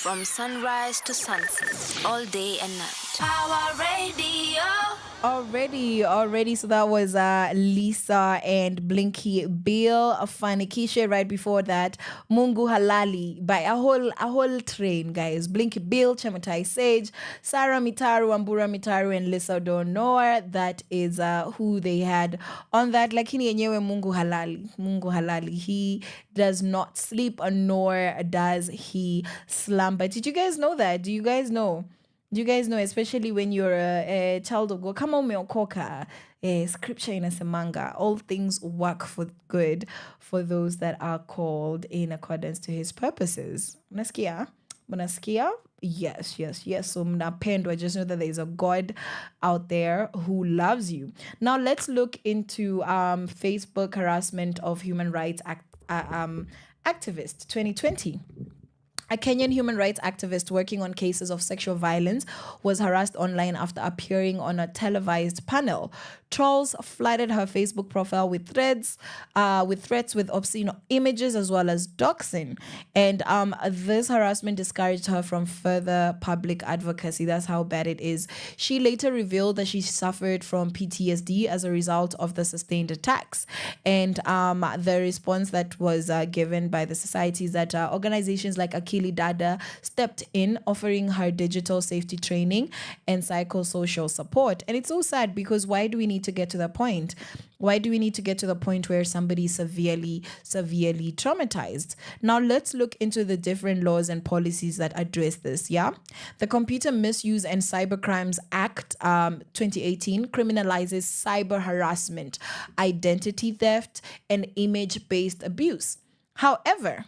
From sunrise to sunset, all day and night. Power Radio. Already. So that was Lisa and Blinky Bill, Fanikisha. Right before that, Mungu Halali by a whole train, guys. Blinky Bill, Chamatai Sage, Sarah Mitaru, Ambura Mitaru, and Lisa Donor. That is who they had on that. Lakini yenyewe Mungu Halali. He does not sleep, nor does he slumber. Did you guys know that? Do you guys know? Especially when you're a child of God, kama umeokoka, scripture inasemanga, all things work for good for those that are called in accordance to his purposes. Unasikia? Yes. So mnapendwa, just know that there is a God out there who loves you. Now let's look into Facebook harassment of human rights activist 2020. A Kenyan human rights activist working on cases of sexual violence was harassed online after appearing on a televised panel. Trolls flooded her Facebook profile with threats with obscene images as well as doxing. And this harassment discouraged her from further public advocacy. That's how bad it is. She later revealed that she suffered from PTSD as a result of the sustained attacks. And the response that was given by the society is that organizations like Akili Dada stepped in, offering her digital safety training and psychosocial support. And it's so sad, because why do we need to get to the point? Why do we need to get to the point where somebody severely traumatized? Now let's look into the different laws and policies that address this. Yeah, the Computer Misuse and Cybercrimes Act 2018 criminalizes cyber harassment, identity theft, and image-based abuse. However,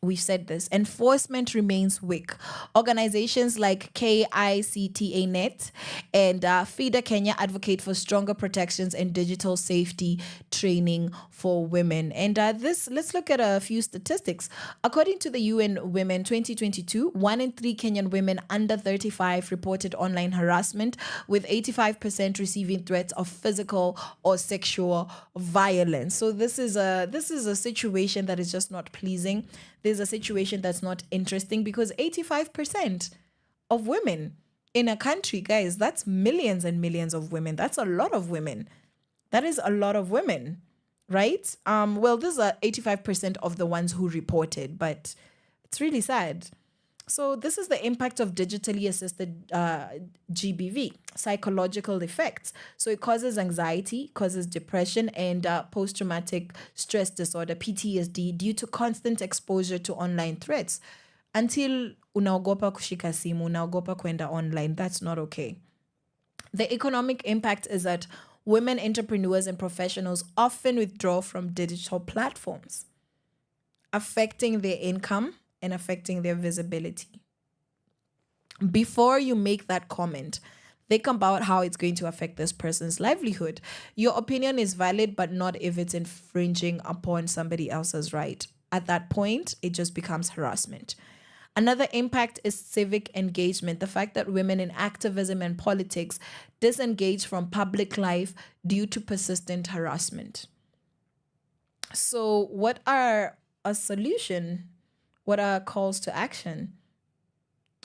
we've said this, enforcement remains weak. Organizations like KICTA Net and FIDA Kenya advocate for stronger protections and digital safety training for women. And let's look at a few statistics. According to the UN Women 2022, 1 in 3 Kenyan women under 35 reported online harassment, with 85% receiving threats of physical or sexual violence. So this is a situation that is just not pleasing. There's a situation that's not interesting, because 85% of women in a country, guys, that's millions and millions of women. That's a lot of women. That is a lot of women, right? Well, these are 85% of the ones who reported, but it's really sad. So this is the impact of digitally assisted GBV, psychological effects. So it causes anxiety, causes depression, and post-traumatic stress disorder, PTSD, due to constant exposure to online threats. Until unaogopa kushika simu, unaogopa kwenda online, that's not okay. The economic impact is that women entrepreneurs and professionals often withdraw from digital platforms, affecting their income and affecting their visibility. Before you make that comment, think about how it's going to affect this person's livelihood. Your opinion is valid, but not if it's infringing upon somebody else's right. At that point, it just becomes harassment. Another impact is civic engagement. The fact that women in activism and politics disengage from public life due to persistent harassment. So what are a solution? What are calls to action?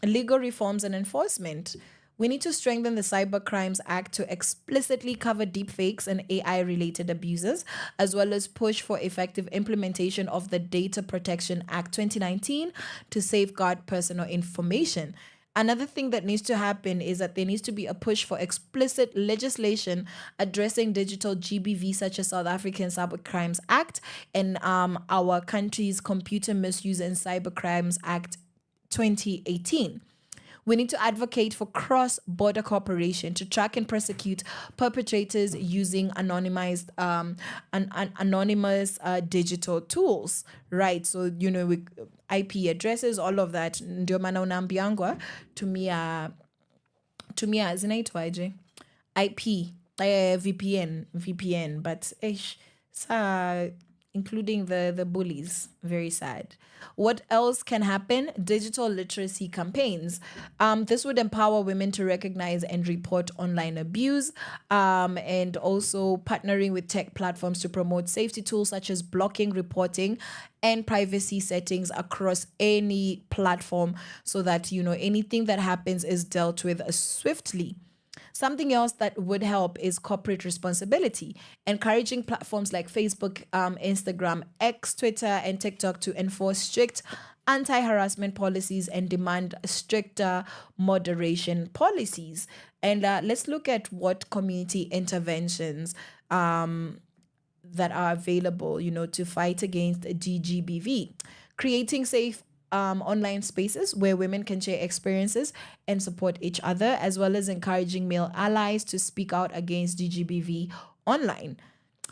Legal reforms and enforcement. We need to strengthen the Cybercrimes Act to explicitly cover deepfakes and AI-related abuses, as well as push for effective implementation of the Data Protection Act 2019 to safeguard personal information. Another thing that needs to happen is that there needs to be a push for explicit legislation addressing digital GBV, such as South African Cybercrimes Act and our country's Computer Misuse and Cybercrimes Act 2018. We need to advocate for cross-border cooperation to track and prosecute perpetrators using anonymous digital tools, right? So, with IP addresses, all of that. Ndio maana unaambiangwa tumia zinaitwaje? IP, VPN, but including the bullies. Very sad. What else can happen? Digital literacy campaigns. This would empower women to recognize and report online abuse, and also partnering with tech platforms to promote safety tools such as blocking, reporting, and privacy settings across any platform, so that anything that happens is dealt with swiftly. Something else that would help is corporate responsibility, encouraging platforms like Facebook, Instagram, X, Twitter, and TikTok to enforce strict anti-harassment policies and demand stricter moderation policies. And let's look at what community interventions that are available, to fight against GGBV. Creating safe online spaces where women can share experiences and support each other, as well as encouraging male allies to speak out against GGBV online.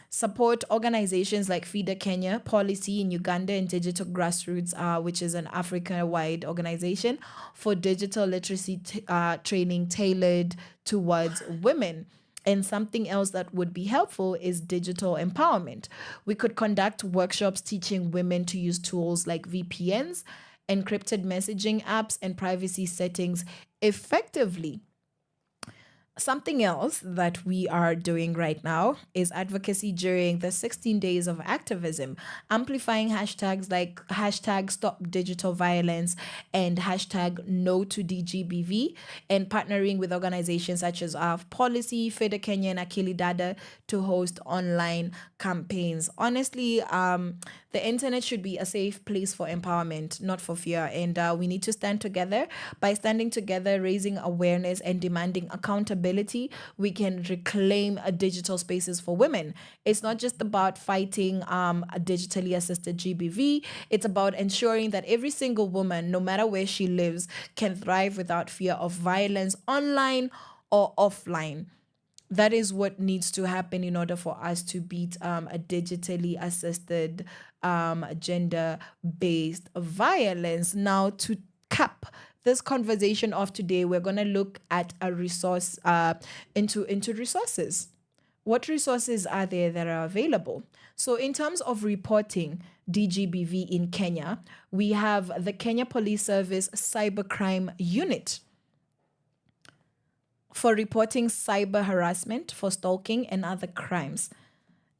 Support organizations like FIDA Kenya, Policy in Uganda, and Digital Grassroots, which is an Africa-wide organization for digital literacy training tailored towards women. And something else that would be helpful is digital empowerment. We could conduct workshops teaching women to use tools like VPNs, encrypted messaging apps, and privacy settings effectively. Something else that we are doing right now is advocacy during the 16 days of activism, amplifying hashtags like hashtag stop digital violence and hashtag no to DGBV, and partnering with organizations such as Policy, FIDA Kenya, and Akili Dada to host online campaigns. Honestly, the internet should be a safe place for empowerment, not for fear. And we need to stand together. By standing together, raising awareness, and demanding accountability, we can reclaim digital spaces for women. It's not just about fighting a digitally assisted GBV. It's about ensuring that every single woman, no matter where she lives, can thrive without fear of violence online or offline. That is what needs to happen in order for us to beat a digitally assisted gender-based violence. Now, to cap this conversation of today, we're going to look at a resource into resources. What resources are there that are available? So in terms of reporting DGBV in Kenya, we have the Kenya Police Service Cybercrime Unit for reporting cyber harassment, for stalking, and other crimes.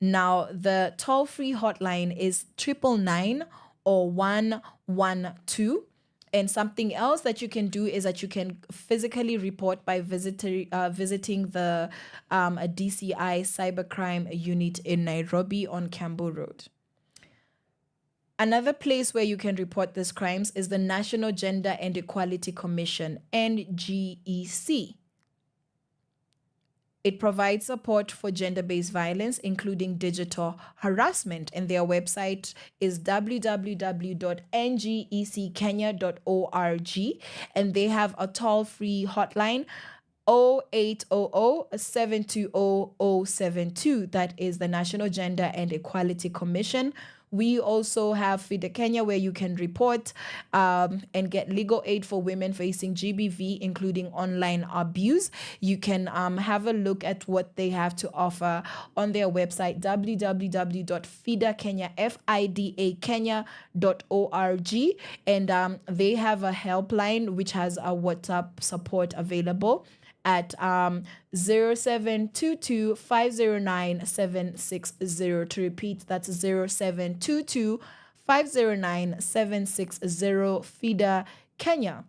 Now, the toll-free hotline is 999 or 112. And something else that you can do is that you can physically report by visiting the DCI Cybercrime Unit in Nairobi on Cambo Road. Another place where you can report these crimes is the National Gender and Equality Commission, NGEC. It provides support for gender-based violence, including digital harassment, and their website is www.ngeckenya.org, and they have a toll-free hotline 0800-720-072. That is the National Gender and Equality Commission. We also have FIDA Kenya, where you can report and get legal aid for women facing GBV, including online abuse. You can have a look at what they have to offer on their website, www.fidakenya.org. And they have a helpline which has a WhatsApp support available at 0722 509 760. To repeat, that's 0722 509 760, FIDA Kenya.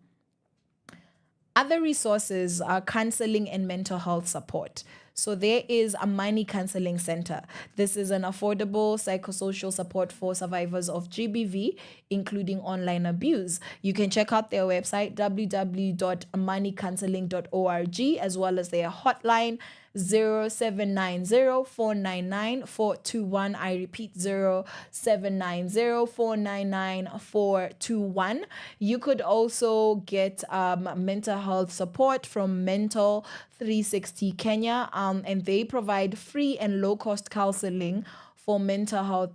Other resources are counseling and mental health support. So there is a Money Counseling Center. This is an affordable psychosocial support for survivors of GBV, including online abuse. You can check out their website, www.moneycounseling.org, as well as their hotline, 0790-499-421. I repeat, 0790-499-421. You could also get mental health support from Mental 360 Kenya, and they provide free and low-cost counseling for mental health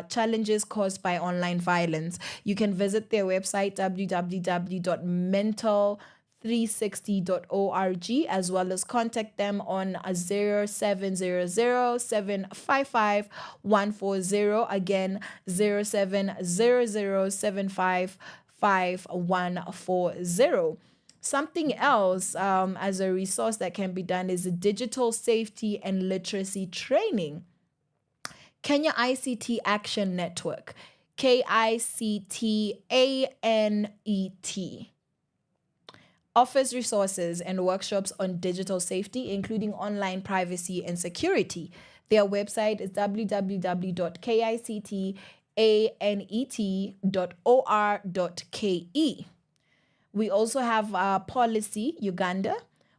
challenges caused by online violence. You can visit their website, www.mental360.org, as well as contact them on 0700-755-140. Again, 0700-755-140. Something else as a resource that can be done is digital safety and literacy training. Kenya ICT Action Network, KICTANET. offers resources and workshops on digital safety, including online privacy and security. Their website is www.kictanet.or.ke. We also have Policy Uganda.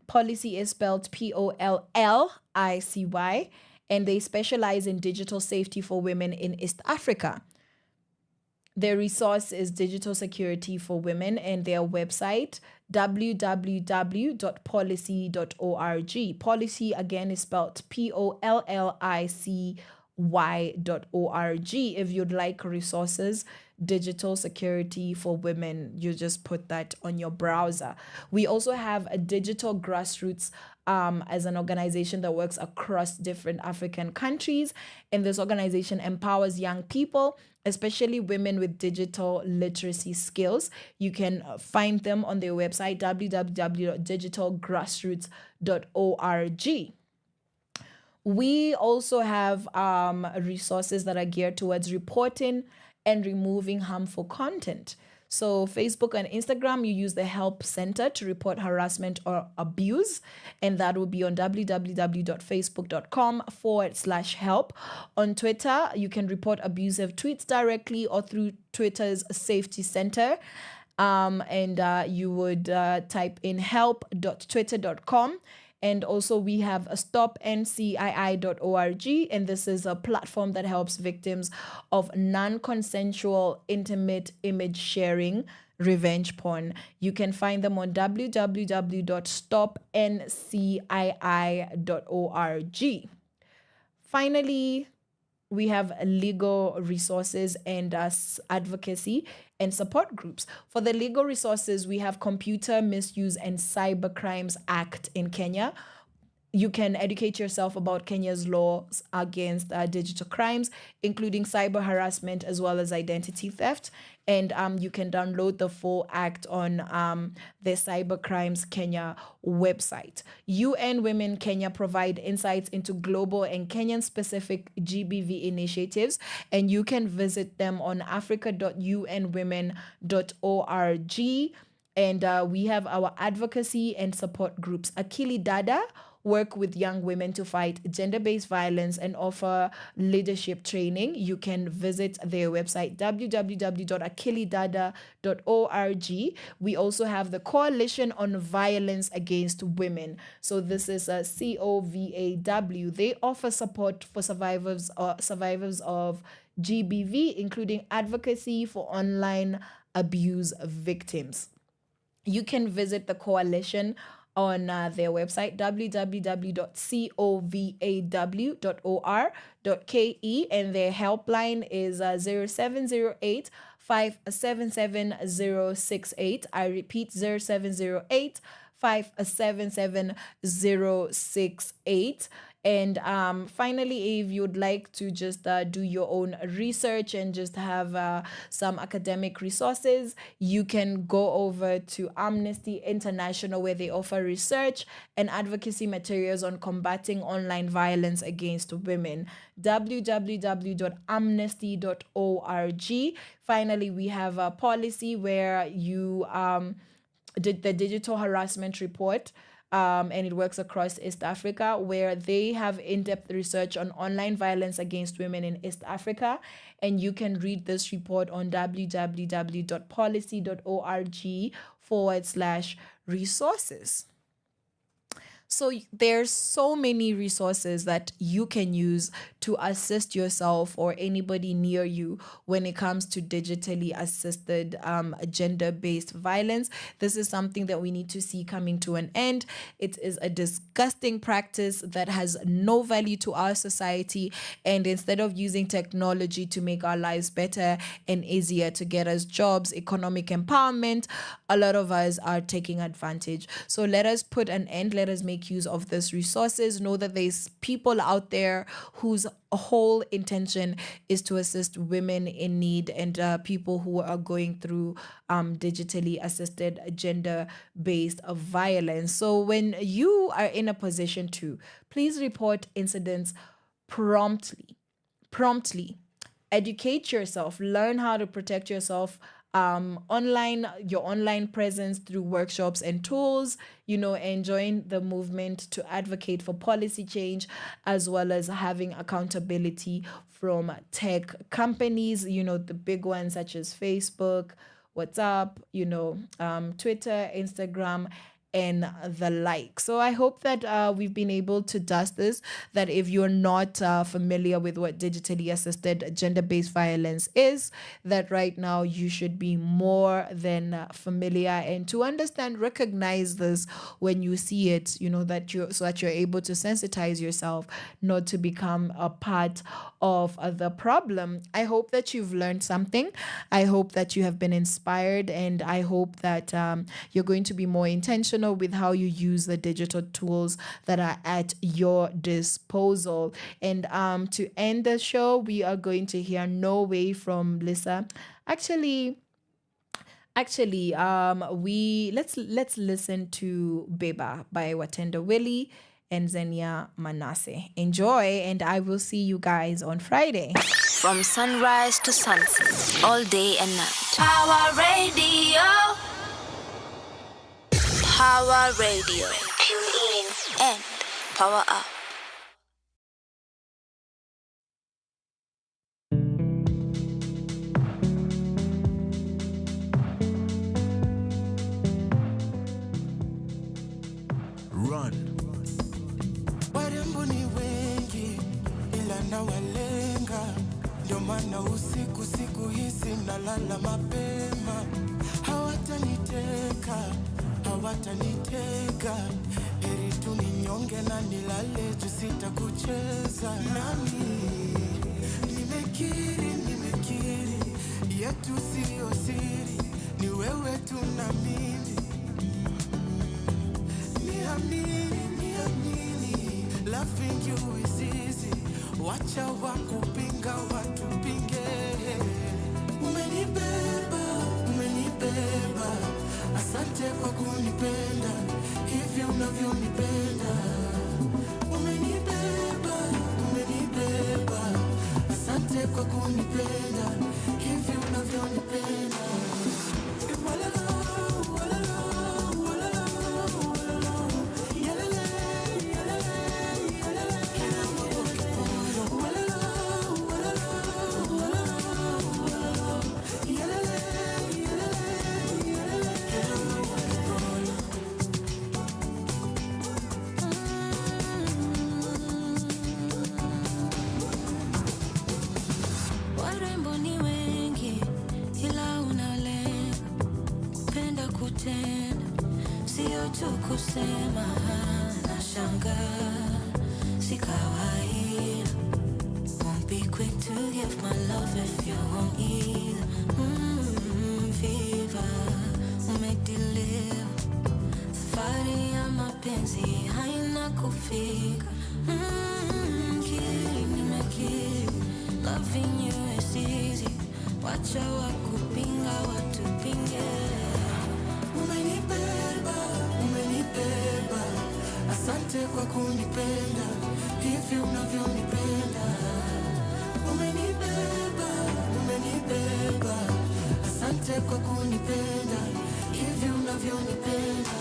Policy is spelled Pollicy, and they specialize in digital safety for women in East Africa. Their resource is Digital Security for Women, and their website, www.policy.org. Policy, again, is spelled Pollicy.org. If you'd like resources, Digital Security for Women, you just put that on your browser. We also have a Digital Grassroots as an organization that works across different African countries. And this organization empowers young people, especially women with digital literacy skills. You can find them on their website, www.digitalgrassroots.org. We also have resources that are geared towards reporting and removing harmful content. So Facebook and Instagram, you use the Help Center to report harassment or abuse, and that will be on www.facebook.com/help. On Twitter, you can report abusive tweets directly or through Twitter's Safety Center. You would type in help.twitter.com. And also we have stopncii.org, and this is a platform that helps victims of non-consensual intimate image sharing, revenge porn. You can find them on www.stopncii.org. Finally, we have legal resources and advocacy and support groups. For the legal resources, we have Computer Misuse and Cyber Crimes Act in Kenya. You can educate yourself about Kenya's laws against digital crimes, including cyber harassment as well as identity theft. And you can download the full act on the Cyber Crimes Kenya website. UN Women Kenya provide insights into global and Kenyan-specific GBV initiatives, and you can visit them on africa.unwomen.org. And we have our advocacy and support groups. Akili Dada work with young women to fight gender-based violence and offer leadership training. You can visit their website, www.akilidada.org. We also have the Coalition on Violence Against Women. So this is a COVAW. They offer support for survivors of GBV, including advocacy for online abuse victims. You can visit the coalition on their website, www.covaw.or.ke, and their helpline is 0708 577 I repeat, 0708 577 And finally, if you'd like to just do your own research and just have some academic resources, you can go over to Amnesty International, where they offer research and advocacy materials on combating online violence against women. www.amnesty.org. Finally, we have a policy where you did the digital harassment report. And it works across East Africa, where they have in-depth research on online violence against women in East Africa. And you can read this report on www.policy.org/resources. So there's so many resources that you can use to assist yourself or anybody near you when it comes to digitally assisted gender-based violence. This is something that we need to see coming to an end. It is a disgusting practice that has no value to our society. And instead of using technology to make our lives better and easier, to get us jobs, economic empowerment, a lot of us are taking advantage. So let us put an end. Let us make use of these resources. Know that there's people out there whose whole intention is to assist women in need and people who are going through digitally assisted gender-based violence. So when you are in a position to, please report incidents promptly. Educate yourself, learn how to protect yourself your online presence through workshops and tools, and join the movement to advocate for policy change, as well as having accountability from tech companies, the big ones such as Facebook, WhatsApp, Twitter, Instagram, and the like. So I hope that we've been able to dust this, that if you're not familiar with what digitally assisted gender-based violence is, that right now you should be more than familiar, and to understand, recognize this when you see it, so that you're able to sensitize yourself not to become a part of the problem. I hope that you've learned something. I hope that you have been inspired, and I hope that you're going to be more intentional with how you use the digital tools that are at your disposal. And to end the show, we are going to hear No Way from Lisa. Actually, let's listen to Beba by Watenda Willie and Zenia Manasseh. Enjoy, and I will see you guys on Friday. From sunrise to sunset, all day and night. Power Radio. Power Radio. Tune in and power up. Run. Warembo ni wengi ila na walenga, ndio maana usiku siku hizi nalala mapema. Hawataniteka, heri tu ninyonge na nilale juu sitakucheza. Nami nimekiri yetu sio siri, ni wewe tu na mimi. Niamini, loving you is easy. Wacha wakupinga watupinge. Umenibeba, asante kwa kunipenda hivi unavyonipenda. Umenibeba, asante kwa kunipenda hivi unavyonipenda. Kusema na shanga si kawaida. Won't be quick to give my love if you won't either. Fever umedeliver, safari ya mapenzi haina kufika. Nimekiri, loving you is easy. Wacha wakupinga watupinge. Umenibeba, asante kwa kunipenda hivi unavyonipenda. Umenibeba, asante kwa kunipenda hivi unavyonipenda.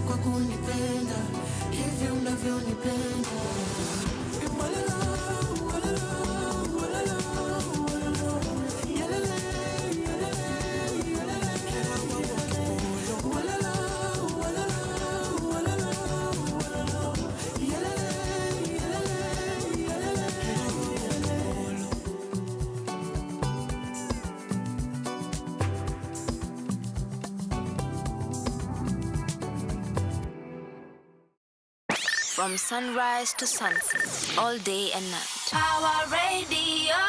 Kwa kunipenda hivi unavyonipenda. From sunrise to sunset, all day and night. Our radio.